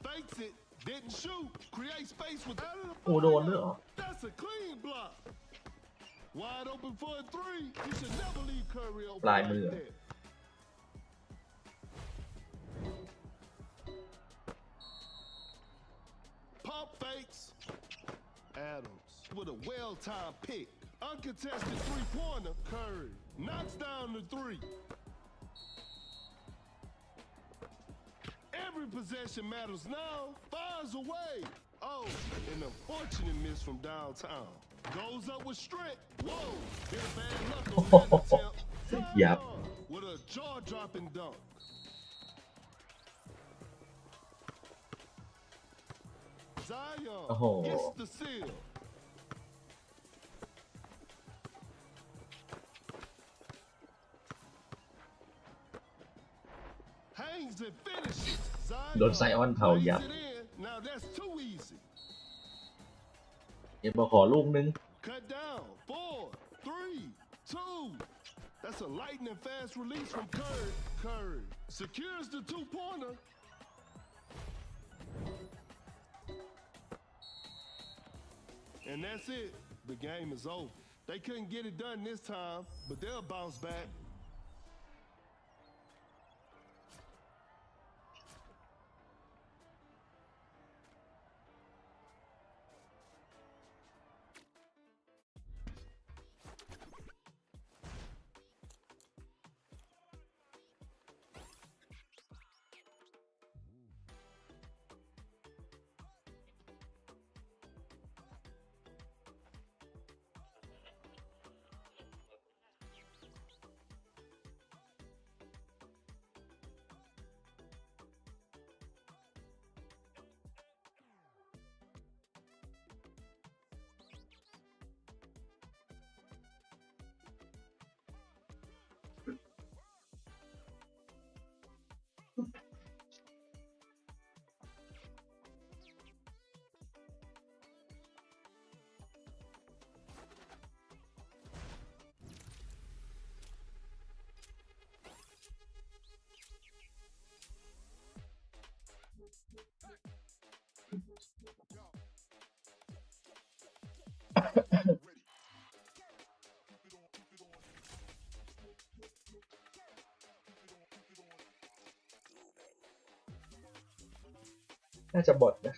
Fakes it. Didn't shoot. Create space with out of the
โอ้โดนด้วยเหรอ
That's a clean block. Wide open for a three. You should never leave Curry open
ปลาย
like
มือ
that. Pump fakes. Adams with a well-timed pick. Uncontested three-pointer. Curry knocks down the three. Every possession matters now. Fires away. Oh, an unfortunate miss from downtown. Goes up with strength. Whoa, get a bad luck on that attempt.
Yep.
With a jaw-dropping dunk. Zion
Oh.
gets the seal. Hangs and finishes.
โดนไซออนเผายับ
lays it in. Now that's too easy.
เอ็มบอกขอลูกหนึง
Cut down. 4, 3, 2. That's a lightning fast release from Curry. Curry secures the two-pointer. And that's it. The game is over. They couldn't get it done this time, but they'll bounce back.
น่าจะบอทนะ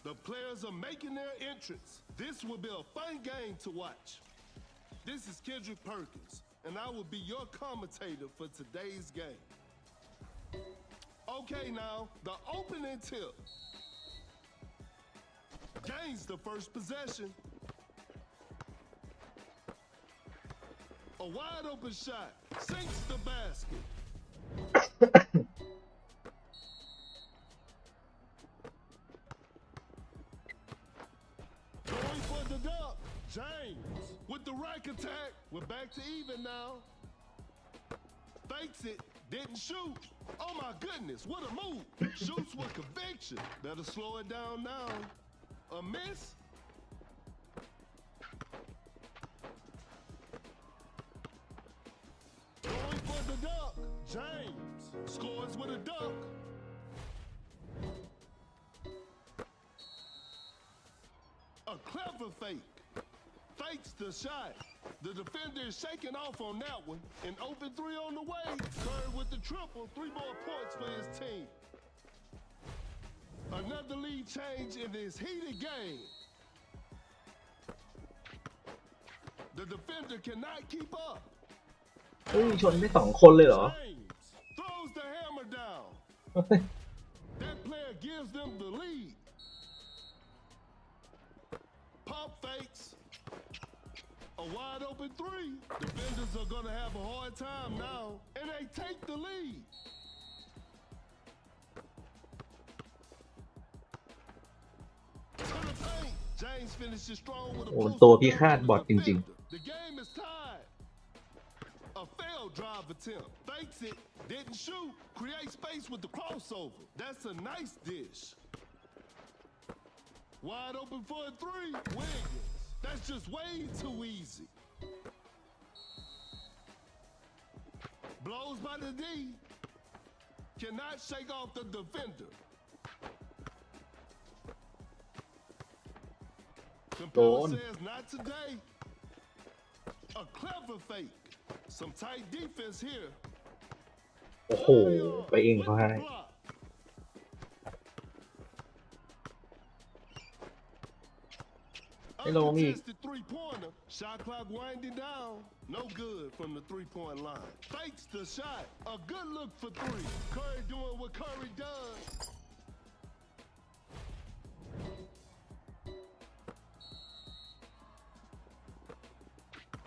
The players are making their entrance. This will be a fun game to watch. This is Kendrick Perkins, and I will be your commentator for today's game. Okay, now, the opening tip. Gains the first possession. A wide open shot sinks the basket. Going for the dunk. James with the rack attack. We're back to even now. Fakes it. Didn't shoot. Oh my goodness, what a move. Shoots with conviction. Better slow it down now. A miss? Going for the dunk. James scores with a dunk. A clever fake. Fakes the shot. The defender is shaking off on that one. An open three on the way. Curry with the triple. 3 more points for his team. Another lead change in this heated game. The defender cannot keep up.
เฮ้ยชนได้2 คนเลยเหรอ
James throws the hammer down. That player gives them the lead. Pump fakes. A wide open three. Defenders are going to have a hard time now. And they take the lead. To the paint. James finishes strong with a
โอ้
post
ตัวพิฆาตบอทจริง
The game is tied. A failed drive attempt. Fakes it. Didn't shoot. Create space with the crossover. That's a nice dish. Wide open for a three. Wiggins. That's just way too easy. Blows by the D. Cannot shake off the defender. Compiler says not today. A clever fake. Some tight defense here.
ๆ โอ้โห ไปเองเขาให้
Uncontested three-pointer. Shot clock winding down. No good from the three-point line. Fakes the shot. A good look for three. Curry doing what Curry does.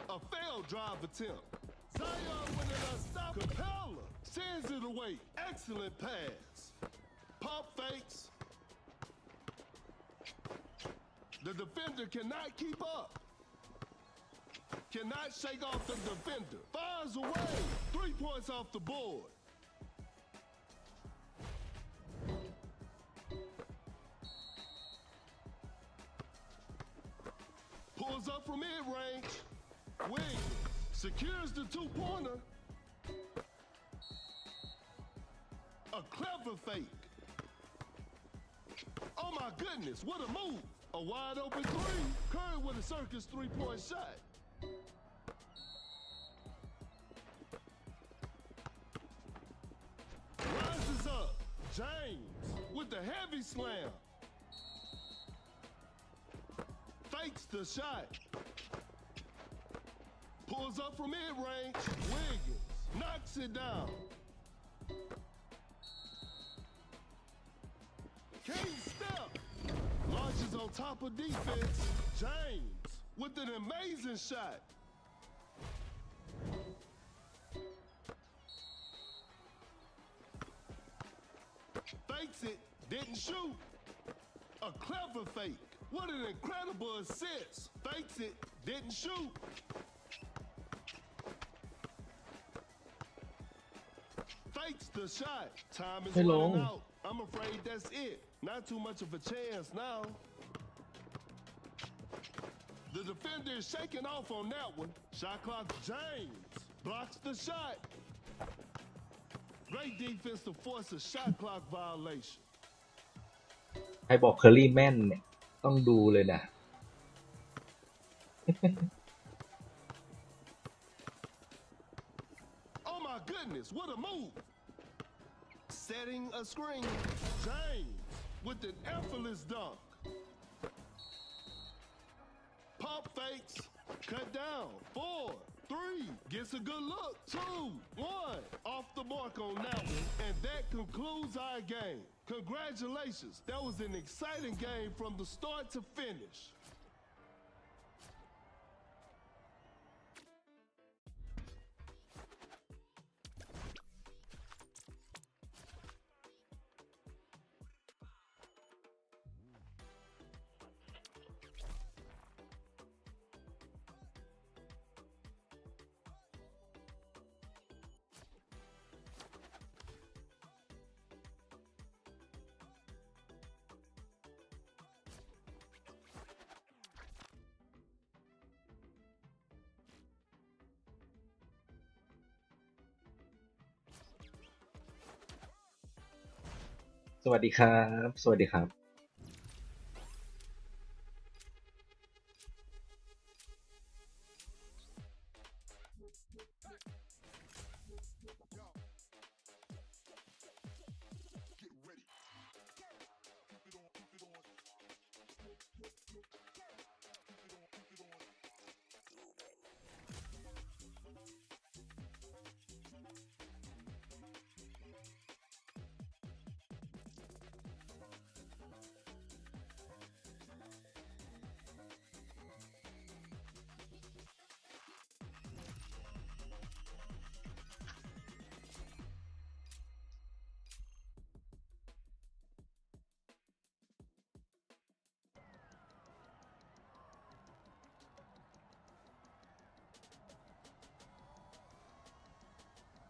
A failed drive attempt. Zion with an unstoppable. Capella sends it away. Excellent pass. Pump fakes. The defender cannot keep up. Cannot shake off the defender. Fires away. 3 points off the board. Pulls up from mid-range. Wiggins secures the 2-pointer. A clever fake. Oh my goodness, what a move. A wide open three. Curry with a circus 3-point shot. Rises up. James with the heavy slam. Fakes the shot. Pulls up from mid-range. Wiggins knocks it down. Can't step. Launches on top of defense. James with an amazing shot. Fakes it. Didn't shoot. A clever fake What an incredible assist. Fakes it, didn't shoot. Fakes the shot. Time is running out. I'm afraid that's it. Not too much of a chance now. The defender is shaking off on that one. Shot clock, James blocks the shot. Great defense to force a shot clock violation.
ใครบอกเคอรี่แม่นเนี่ยต้องดูเลยนะ
Oh my goodness, what a move. Setting a screen. James with an effortless dunk. Pump fakes. Cut down. 4, 3. Gets a good look. 2, 1. Off the mark on that one. And that concludes our game. Congratulations. That was an exciting game from the start to finish.
สวัสดีครับ สวัสดีครับ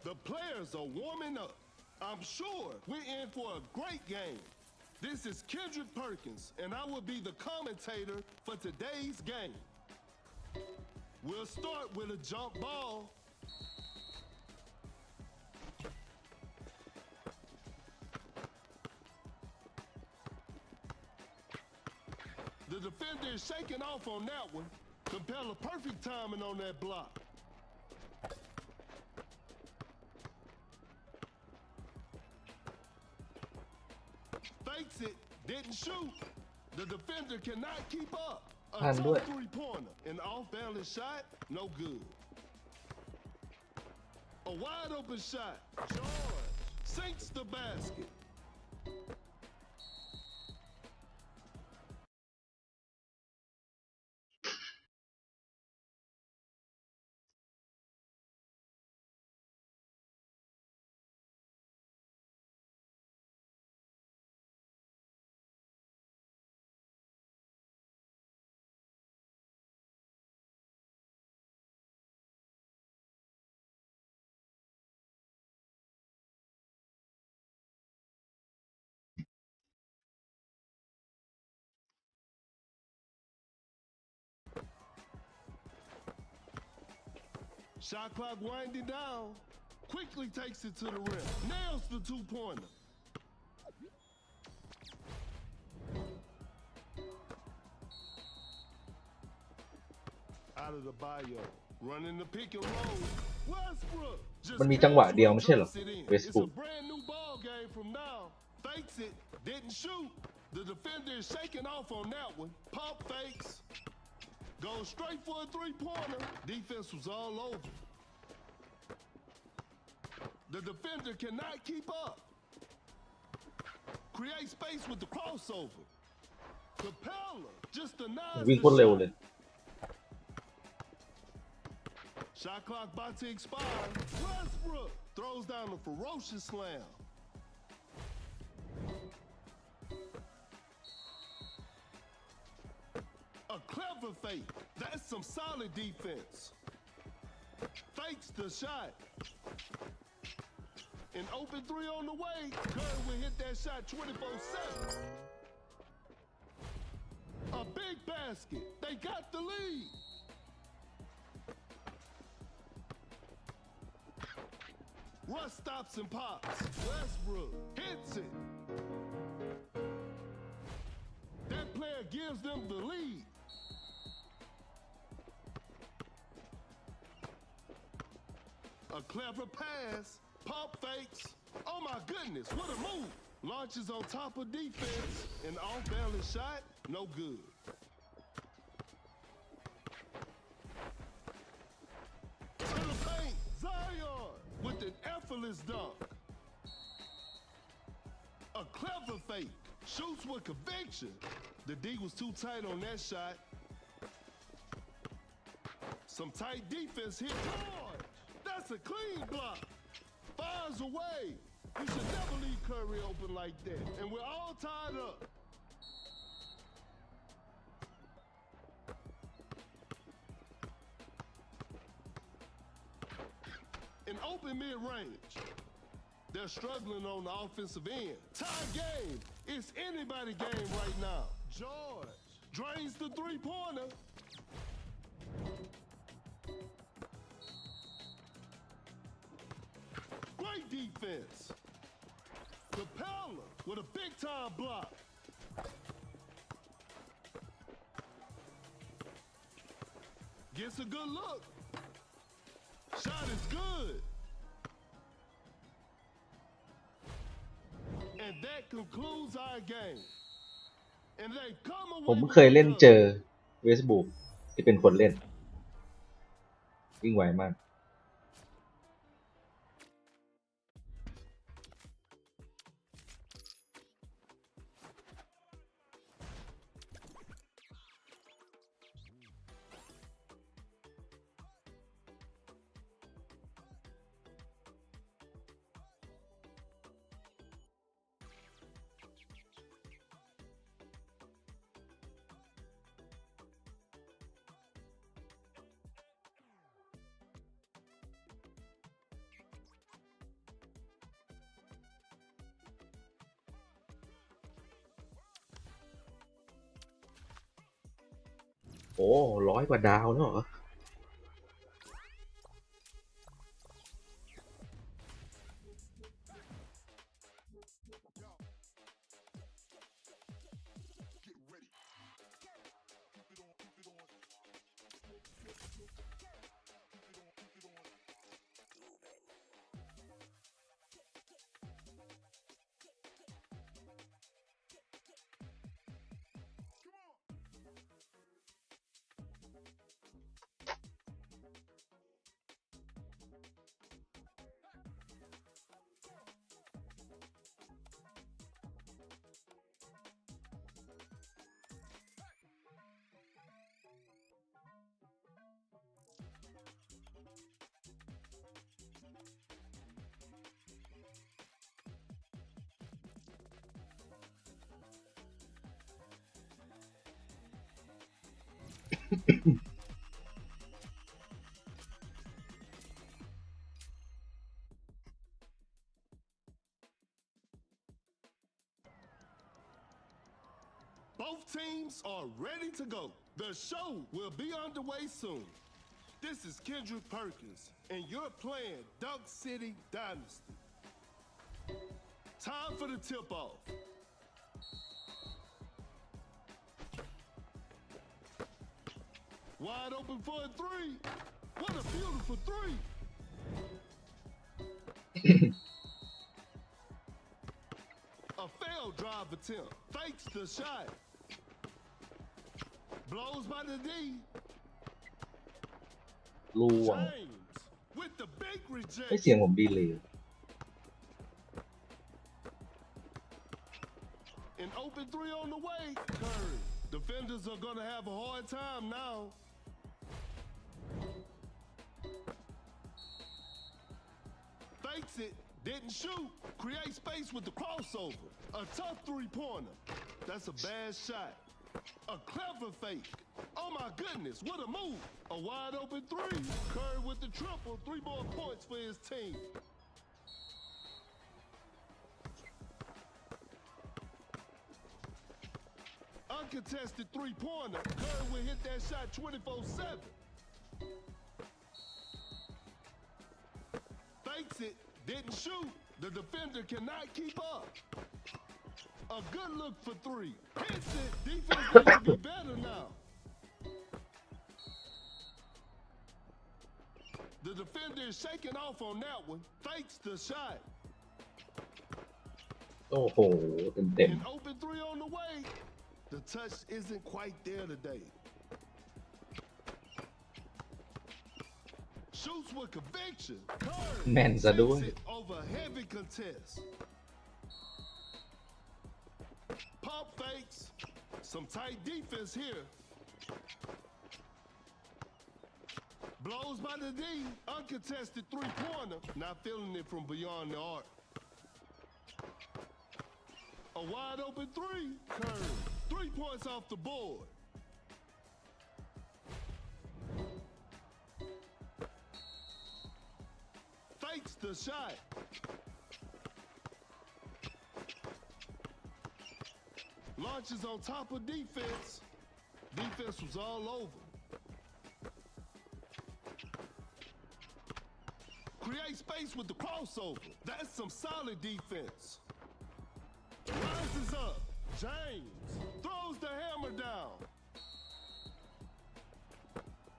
The players are warming up. I'm sure we're in for a great game. This is Kendrick Perkins, and I will be the commentator for today's game. We'll start with a jump ball. The defender is shaking off on that one. Compel a perfect timing on that block. Fakes it, didn't shoot. The defender cannot keep up. A tough three-pointer. An off-balance shot, no good. A wide-open shot. George sinks the basket. Shot clock winding down. Quickly takes it to the rim. Nails the two-pointer. Out of the bio. Running the pick and roll. Westbrook. มันมีจังหวะเดียวไม่ใช่เหรอ
It's a brand new ball game from now. Fakes it. Didn't shoot. The defender is shaking off on that one. Pump fakes. Goes straight for a three-pointer. Defense was all over. The defender cannot keep up. Create space with the crossover. Capella just denies
วิ่งโคตรเร็วเลย
Shot clock about to expire. Westbrook throws down a ferocious slam. The
clever fake. That's some solid defense. Fakes the shot. An open three on the way. Curry will hit that shot 24/7. A big basket. They got the lead. Russ stops and pops. Westbrook hits it. That player gives them the lead. A clever pass. Pump fakes. Oh my goodness, what a move. Launches on top of defense. An off-balance shot. No good. To the paint. Zion with an effortless dunk. A clever fake. Shoots with conviction. The D was too tight on that shot. Some tight defense hit hard. That's a clean block. Fires away. We should never leave Curry open like that. And we're all tied up. An open mid-range. They're struggling on the offensive end. Tie game. It's anybody game right now. George drains the three-pointer. Great defense. Capella with a big-time block. Gets a good look. Shot is good. And that concludes our game. And they've come
ผม
away
เคย
with
เล่น
the
เจ
dub.
อเวสบุกที่เป็นคนเล่นวิ่งไวมาก โอ้100 กว่าดาวแล้วเหรอ
Both teams are ready to go. The show will be underway soon. This is Kendrick Perkins, and you're playing Dunk City Dynasty. Time for the tip-off. Wide open for a three. What a beautiful three. A failed drive attempt. Fakes the shot. Blows by the D.
ล่วง
James with the big
ให้เสียง
rejection.
ผมดีเลย
An open three on the way. Curry. Defenders are going to have a hard time now. Fakes it. Didn't shoot. Create space with the crossover. A tough three-pointer. That's a bad shot. A clever fake. Oh my goodness, what a move. A wide open three. Curry with the triple. 3 more points for his team. Uncontested 3-pointer. Curry will hit that shot 24/7. Fakes it, didn't shoot. The defender cannot keep up. A good look for 3. Hits it. Defense needs to be better now. The defender is shaking off on that one. Fakes the shot.
โอ้โหเต็ม
An open 3 on the way. The touch isn't quite there today. Shoots with conviction. Curry
ๆแม่นซะด้วย
takes it over a heavy contest. Pump fakes. Some tight defense here. Blows by the D. Uncontested 3-pointer. Not feeling it from beyond the arc. A wide open 3. Curry. 3 points off the board. Fakes the shot. Launches on top of defense. Defense was all over. Create space with the crossover. That's some solid defense. Rises up. James throws the hammer down.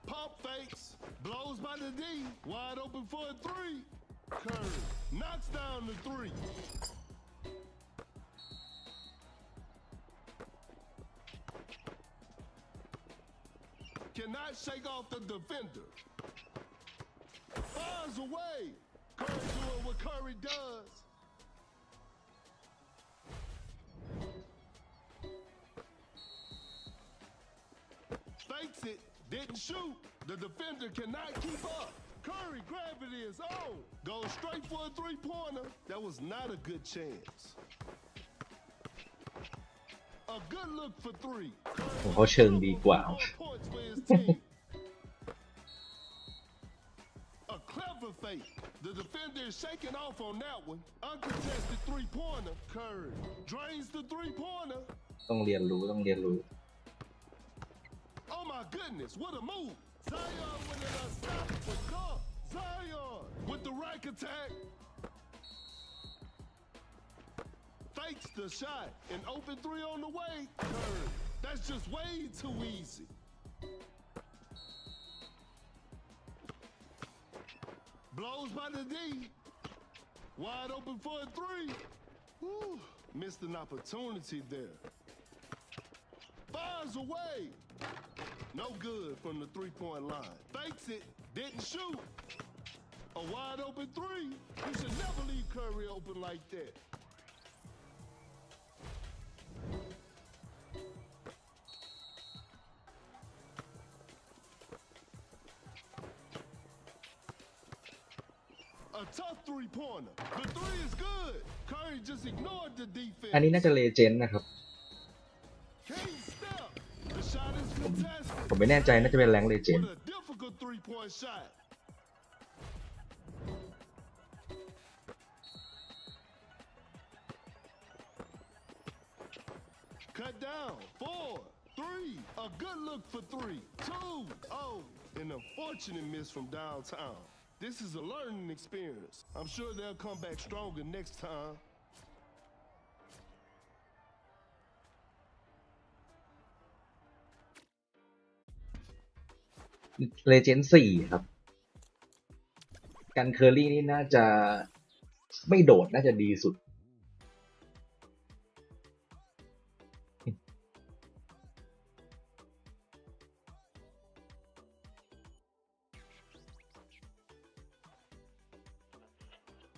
Pump fakes. Blows by the D. Wide open for a 3. Curry knocks down the 3. Cannot shake off the defender. Fires away. Curry doing what Curry does. Fakes it, didn't shoot. The defender cannot keep up. Curry gravity is on. Goes straight for a 3-pointer. That was not a good chance. A good look for 3.
ของเขาเชิงดีกว่า
More points for his team. A clever fake. The defender is shaking off on that one. Uncontested 3-pointer. Curry drains the 3-pointer.
ต้องเรียนรู้
Oh my goodness, what a move. Zion with an unstoppable dunk. Zion with the rack attack. Fakes the shot. An open 3 on the way. Curry. That's just way too easy. Blows by the D. Wide open for a 3. Whew. Missed an opportunity there. Fires away. No good from the 3-point line. Fakes it. Didn't shoot. A wide open 3. You should never leave Curry open like that. A tough 3-pointer. The 3 is good. Curry just ignored the defense.
อันนี้น่าจะเลเจนด์นะครับ
Can't step. The shot is contested.
ผมไม่แน่ใจน่าจะเป็นแรงเลเจน
With
ด์
a difficult 3-point shot. Cut down. 4, 3. A good look for 3. 2. Oh, an unfortunate miss from downtown. This is a learning experience. I'm sure they'll come back stronger next time.
เลเจนด์4ครับกันเคอรี่นี่น่าจะไม่โดดน่าจะดีสุด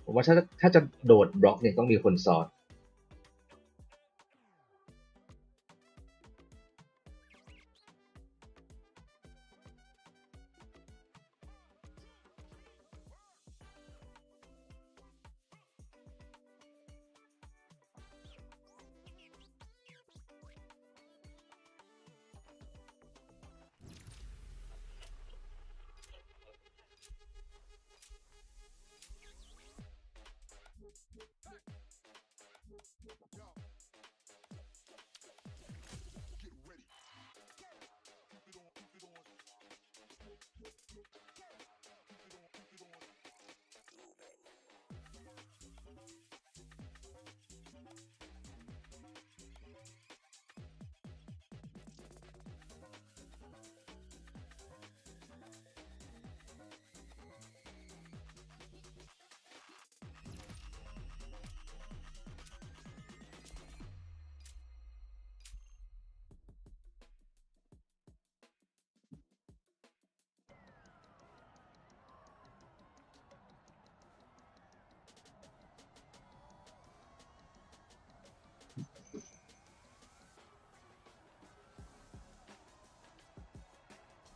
ผมว่าถ้าจะโดดบล็อกเนี่ยต้องมีคนซ้อน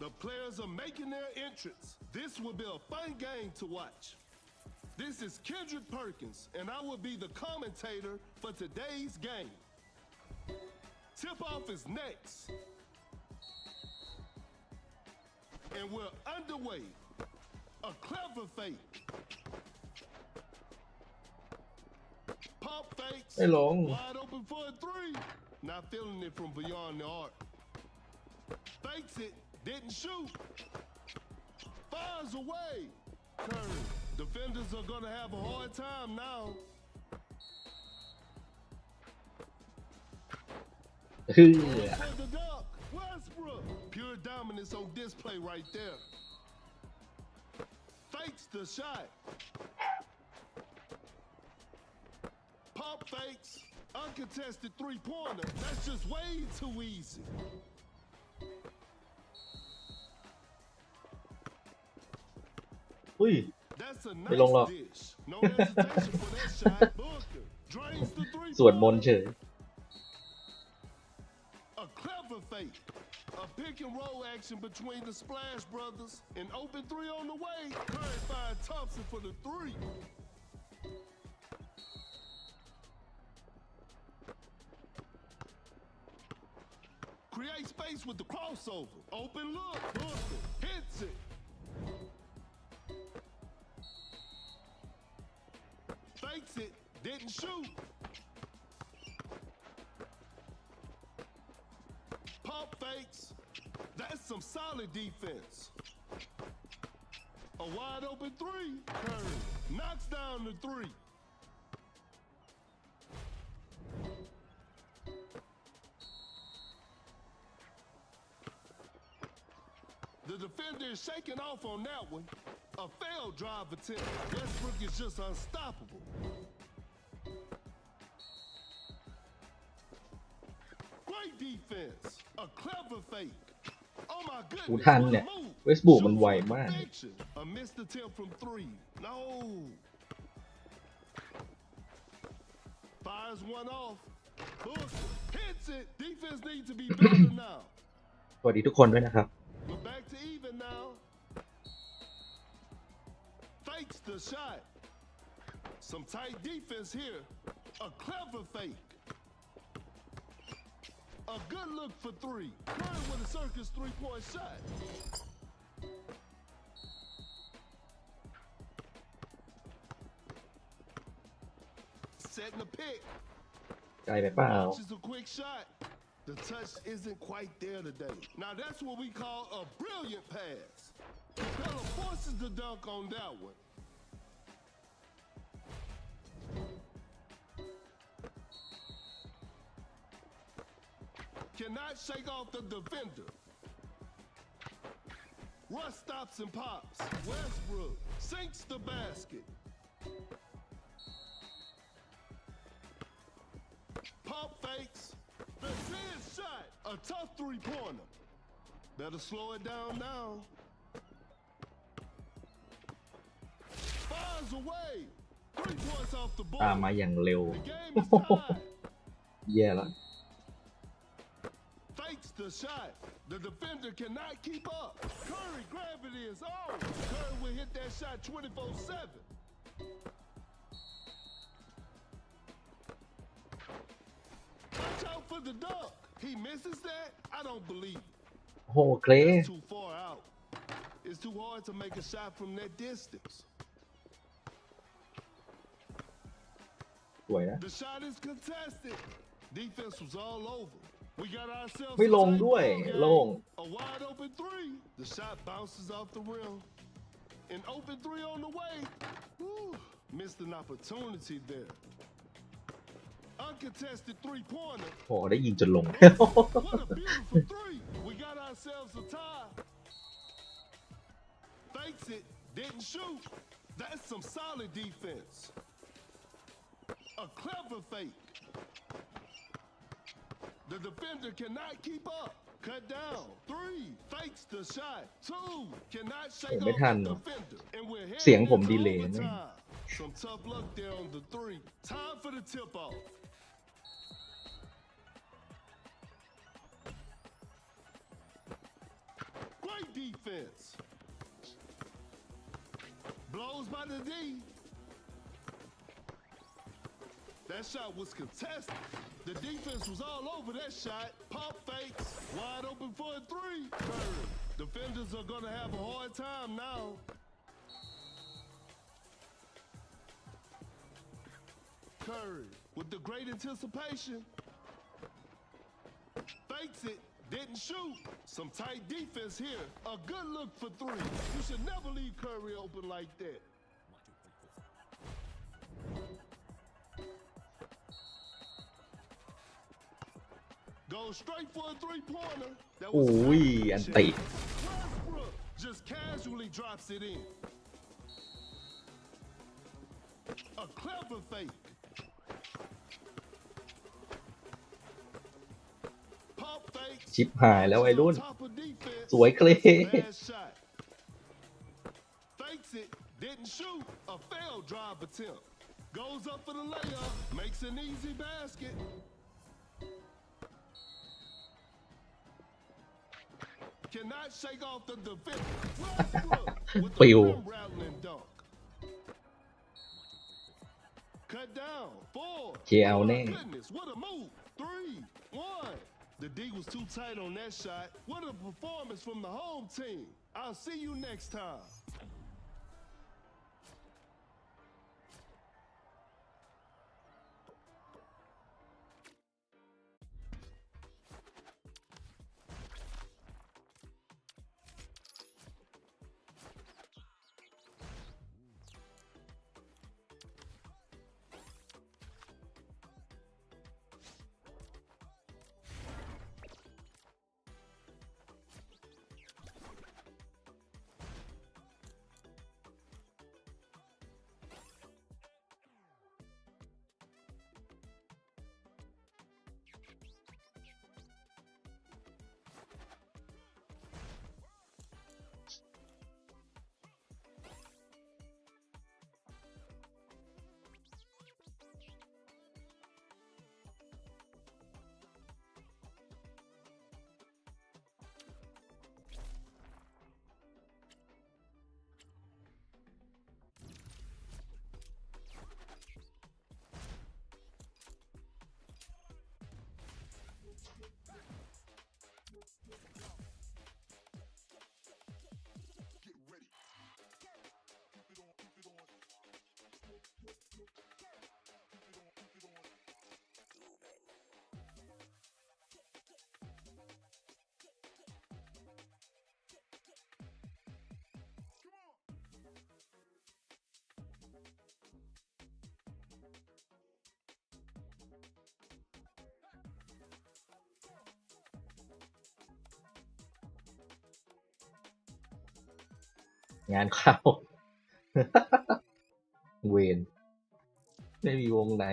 The players are making their entrance. This will be a fun game to watch. This is Kendrick Perkins, and I will be the commentator for today's game. Tip-off is next. And we're underway. A clever fake. Pump fakes.
ไม่ลง
Wide open for a three. Not feeling it from beyond the arc. Fakes it. Didn't shoot. Fires away. Curry. Defenders are going to have a hard time now.
คือ
For the dunk. Westbrook. Pure dominance on display right there. Fakes the shot. Pump fakes. Uncontested three-pointer. That's just way too easy. That's a
ไม่ลงหรอก
nice dish. No hesitation for that shot. Booker drains the
สวดมน
three-pointer.
ต์เฉย
A clever fake. A pick and roll action between the Splash Brothers. An open three on the way. Curry fired Thompson for the three. Create space with the crossover. Open look. Booker hits it. Fakes it. Didn't shoot. Pump fakes. That's some solid defense. A wide open three. Curry knocks down the three. The defender is shaking off on that one. A failed drive attempt. Westbrook is just unstoppable. Great defense. A clever fake. Oh my
กู
goodness.
ทัน
what a
เนี่ย
move.
เวสบุก
Shoot
มันไว
for
มาก
perfection. A missed attempt from three. No. Fires one off. Booker hits it. Defense needs to be better now.
สวัสดีทุกคนด้วยนะครับ
We're back to even now. Fakes the shot. Some tight defense here. A clever fake. A good look for three. Curry with a circus three-point shot. Setting a pick.
ไกลไปเปล่า
Launches a quick shot. The touch isn't quite there today. Now that's what we call a brilliant pass. Capella forces the dunk on that one. Cannot shake off the defender. Russ stops and pops. Westbrook sinks the basket. Pump fakes. The 10 shot. A tough three-pointer. Better slow it down now. Fires away. 3 points off the
ตาม
board.
มาอย่างเร็ว
The game is tied.
แย่แล้ว
Fakes the shot. The defender cannot keep up. Curry grab it is on. Curry will hit that shot 24/7. Watch out for the dunk. He misses that? I don't believe it.
โอ้โหเกร
That's too far out. It's too hard to make a shot from that distance.
สวยนะ
The shot is contested. Defense was all over. We got ourselves
ไม่ลงด้วย
a tight ball game.
โล่ง
A wide open three. The shot bounces off the rim. An open three on the way. Woo. Missed an opportunity there. Uncontested three-pointer.
พอได้ยิงจนลง
What a beautiful three. We got ourselves a tie. Fakes it. Didn't shoot. That's some solid defense. A clever fake. The defender cannot keep up. Cut down. 3. Fakes the shot. 2. Cannot shake
ไม่
off
ทัน
the defender. And we're heading
เสียงผม
into
ดีเลย์นะ
overtime. Some tough luck there on the 3. Time for the tip-off. Great defense. Blows by the D. That shot was contested. The defense was all over that shot. Pump fakes. Wide open for a three. Curry. Defenders are going to have a hard time now. Curry with the great anticipation. Fakes it. Didn't shoot. Some tight defense here. A good look for three. You should never leave Curry open like that. Goes straight for a three-pointer. That
โอ้
was
ยอันติ
Westbrook just casually drops it in. A clever fake. Pump fakes.
ชิปหายแล้ววัยรุ่น
Top of defense.
สวยเคล
Bad shot. Fakes it. Didn't shoot. A failed drive attempt. Goes up for the layup. Makes an easy basket. Cannot shake off the defense. Westbrook with the
ปิว
rim rattling dunk. Cut down. 4.
เคเอาแน่
Goodness, what a move. 3, 1. The D was too tight on that shot. What a performance from the home team. I'll see you next time.
งานเข้า เวนไม่มีวงใน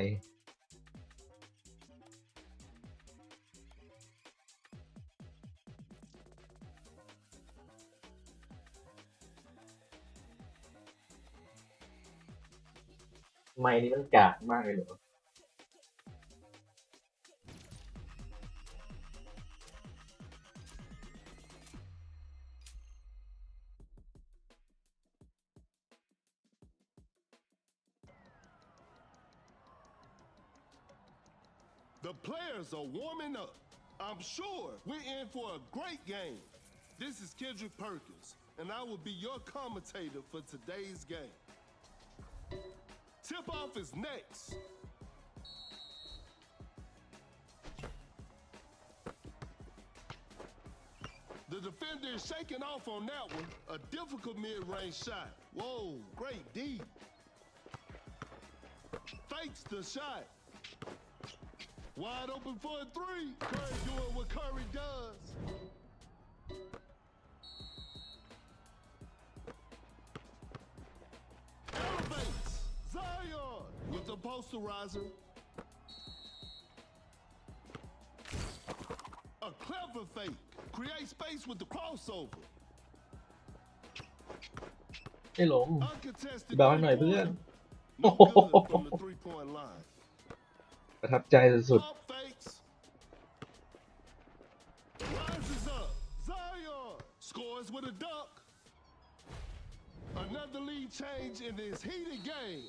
ไม่นี่มันกากมากเลยเหรอ
The players are warming up. I'm sure we're in for a great game. This is Kendrick Perkins, and I will be your commentator for today's game. Tip-off is next. The defender is shaking off on that one. A difficult mid-range shot. Whoa, great D. Fakes the shot. Wide open for a three. Curry doing what Curry does. Elevates. Zion with the posterizer. A clever fake. Create space with the crossover.
ไม่ลง
Uncontested
เบาหน่อยเพื่อน
three-pointer. No good from the three-point line.
ประทับใจสุด
Pump fakes. Rises up. Zion. Scores Boys with a dunk. Another lead change in this heated game.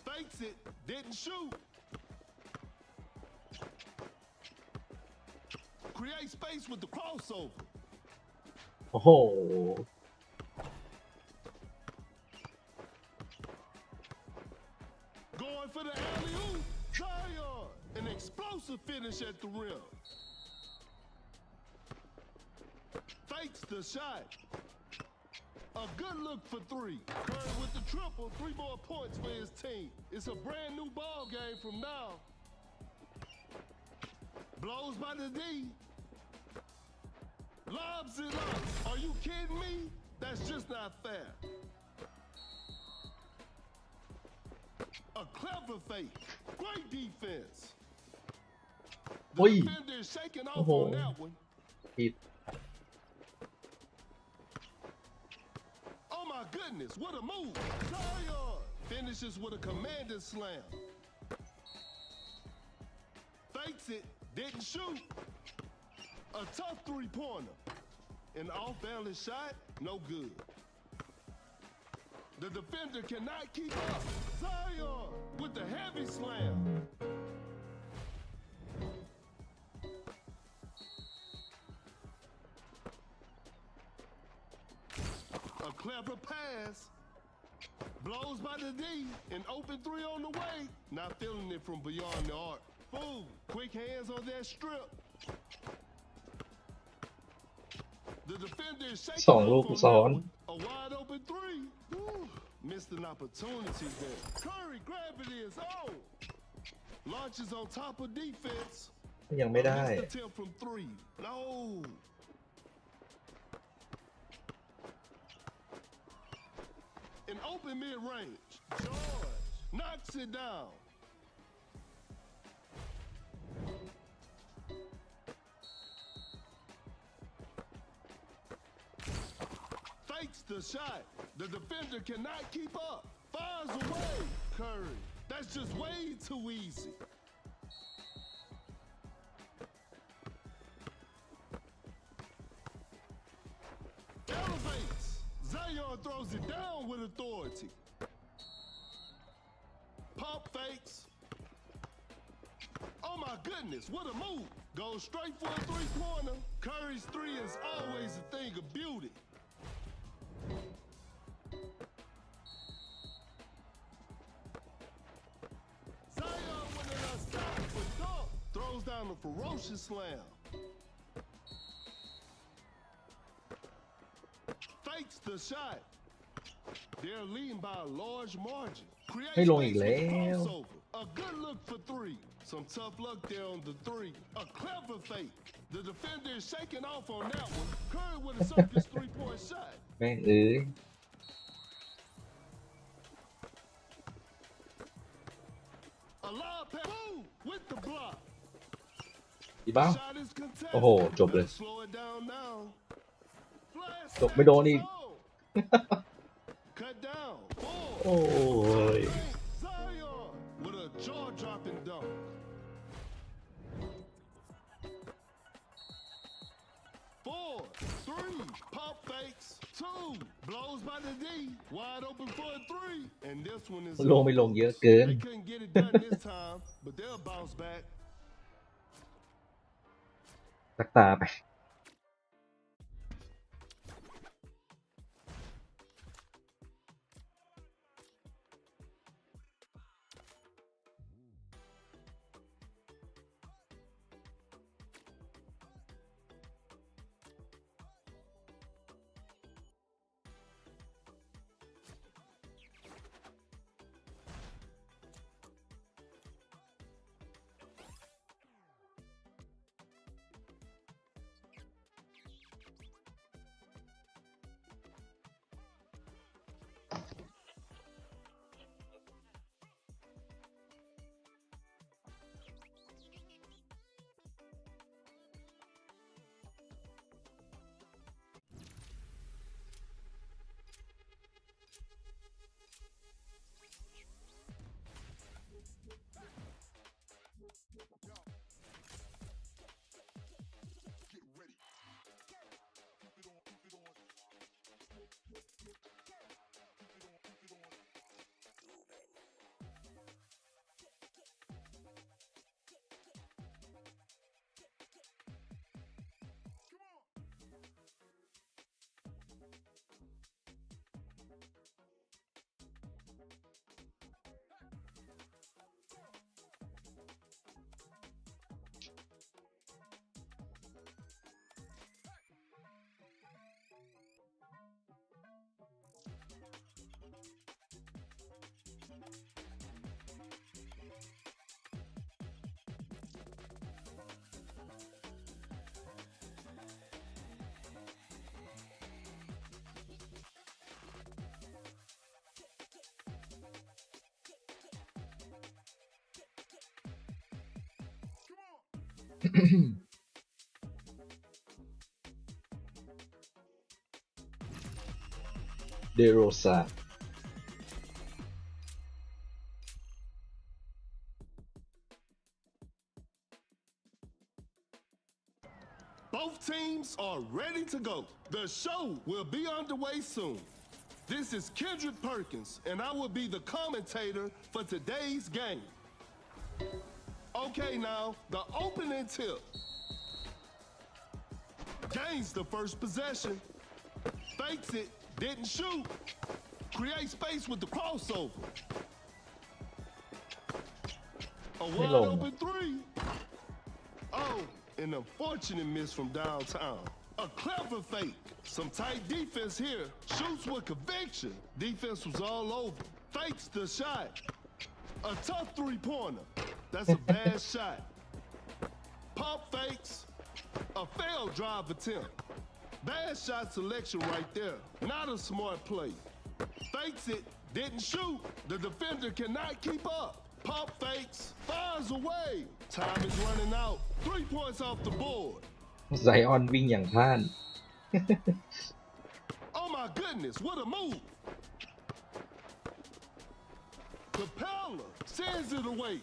Fakes it, didn't shoot. Create space with the crossover.
โอ้โห
Going for the alley-oop. Zion. An explosive finish at the rim. Fakes the shot. A good look for three. Curry with the triple. 3 more points for his team. It's a brand new ball game from now. Blows by the D. Lobs it up. Are you kidding me? That's just not fair. A clever fake. Great defense. The
โอ้ย
defender is shaking
โอ้
off
โห
on that one.
ผิด
Oh my goodness, what a move. Zion finishes with a commanding slam. Fakes it, didn't shoot. A tough three-pointer. An off-balance shot, no good. The defender cannot keep up. Zion with the heavy slam. A clever pass. Blows by the D. An open three on the way. Not feeling it from beyond the arc. Boom. Quick hands on that strip. The defender is shaking
สองลูก
off on
ซ้อ
that
น
one. A wide open three. Woo. Missed an opportunity there. Curry gravity is on. Launches on top of defense.
ยังไม่ได้
Missed attempt from three. No. An open mid-range. George knocks it down. Fakes the shot. The defender cannot keep up. Fires away. Curry. That's just way too easy. Elevates. Zion throws it down with authority. Pump fakes. Oh my goodness, what a move. Goes straight for a three-pointer. Curry's three is always a thing of beauty. Zion with an unstoppable dunk. Throws down a ferocious slam. Fakes the shot. They're leading by a large margin. Create
ไม่ลงอีก
space
แล้
with the
ว
crossover. A good look for three. Some tough luck there on the three. A clever fake. The defender is shaking off on that one. Curry with a circus three-point shot.
แม่งเอ้ย
A lob pass. Boom! With the block.
อีบ้า
Shot is contested.
โอ้โห จบเลย
Better slow it down now. Flash
จบไม่โดนอีก
Cut down. Four.
โอ้ย
Zion with a jaw-dropping dunk. Four, three, pump fakes. Two, blows by the D. Wide open for a three. And this one is
ลงไม่ลงเยอะเกิน
They couldn't get it done this time, but they'll bounce back.
ตักตาไป เดโรซา
Both teams are ready to go. The show will be underway soon. This is Kendrick Perkins, and I will be the commentator for today's game. Okay, now, the opening tip. Gains the first possession. Fakes it, didn't shoot. Create space with the crossover. A wide open three. Oh, an unfortunate miss from downtown. A clever fake. Some tight defense here. Shoots with conviction. Defense was all over. Fakes the shot. A tough three-pointer. That's a bad shot. Pump fakes. A failed drive attempt. Bad shot selection right there. Not a smart play. Fakes it. Didn't shoot. The defender cannot keep up. Pump fakes. Fires away. Time is running out. 3 points off the board.
ไซออนวิ่งอย่างพลาด
Oh my goodness, what a move. Capella sends it away.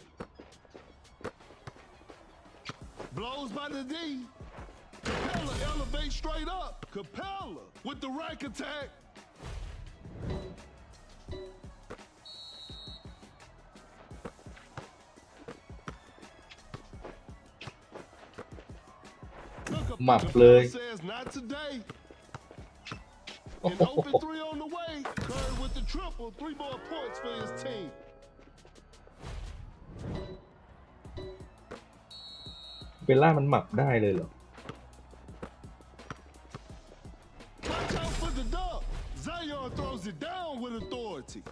Blows by the D. Capella elevates straight up. Capella with the rack attack.
Capella
says not today. An open three on the way. Curry with the triple. 3 more points for his team.
Bella มันหมักได้เลยเหรอ
Watch out for the dunk. Zion throws it down with authority.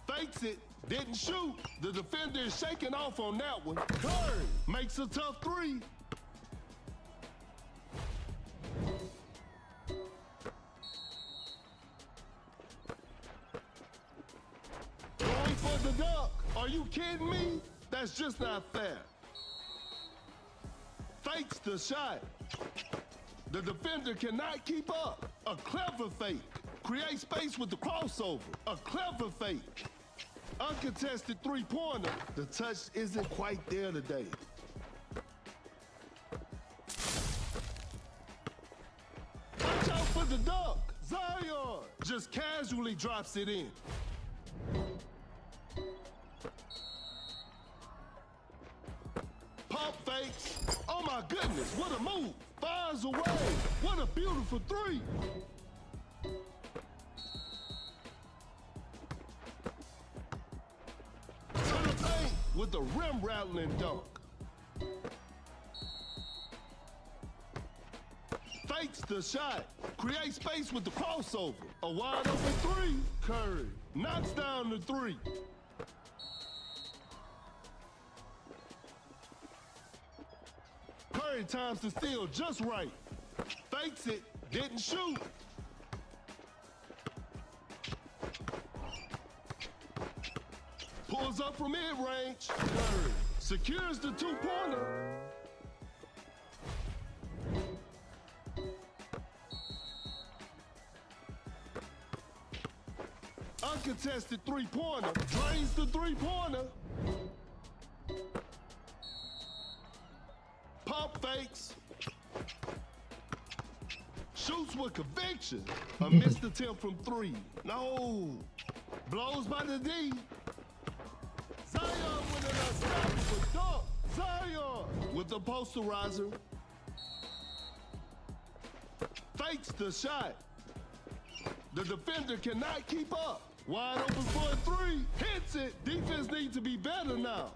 Fakes it. Didn't shoot. The defender is shaking off on that one. Curry makes a tough three. Going for the dunk. Are you kidding me? That's just not fair. Fakes the shot. The defender cannot keep up. A clever fake. Create space with the crossover. A clever fake. Uncontested three-pointer. The touch isn't quite there today. Watch out for the dunk. Zion just casually drops it in. Pump fakes. Oh my goodness, what a move. Fires away. What a beautiful three. With a rim-rattling dunk. Fakes the shot. Create space with the crossover. A wide-open three. Curry knocks down the three. Curry times the steal just right. Fakes it. Didn't shoot. Pulls up from mid-range. Curry secures the two-pointer. Uncontested three-pointer. Drains the three-pointer. Pump fakes. Shoots with conviction. A missed attempt from three. No. Blows by the D. Zion with an unstoppable dunk. Zion with the posterizer. Fakes the shot. The defender cannot keep up. Wide open for a three. Hits it. Defense needs to be better now.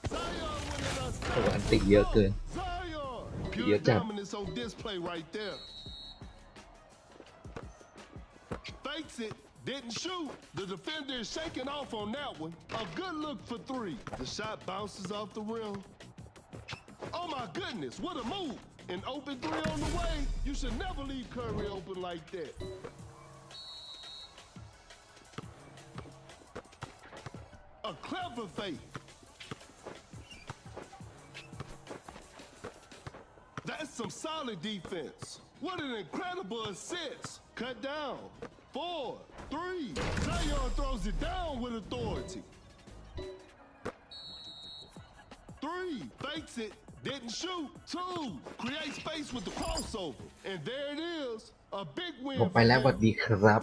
Zion with an unstoppable
อันติเยอะเกิน
Zion.
เยอะ
Pure
จัด
dominance on display right there. Fakes it. Didn't shoot. The defender is shaking off on that one. A good look for three. The shot bounces off the rim. Oh my goodness, what a move. An open three on the way. You should never leave Curry open like that. for faith. That's some solid defense. What an incredible assist. Cut down. 4, 3. Zion throws it down with authority. 3. Fakes it. Didn't shoot. 2. Create space with the crossover. And there it is. A big win
ผมไป
for
แล้วสวัส
them.
ดีครับ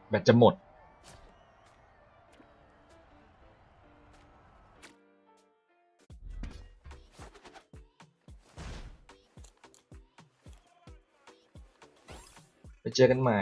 แบตจะหมดไปเจอกันใหม่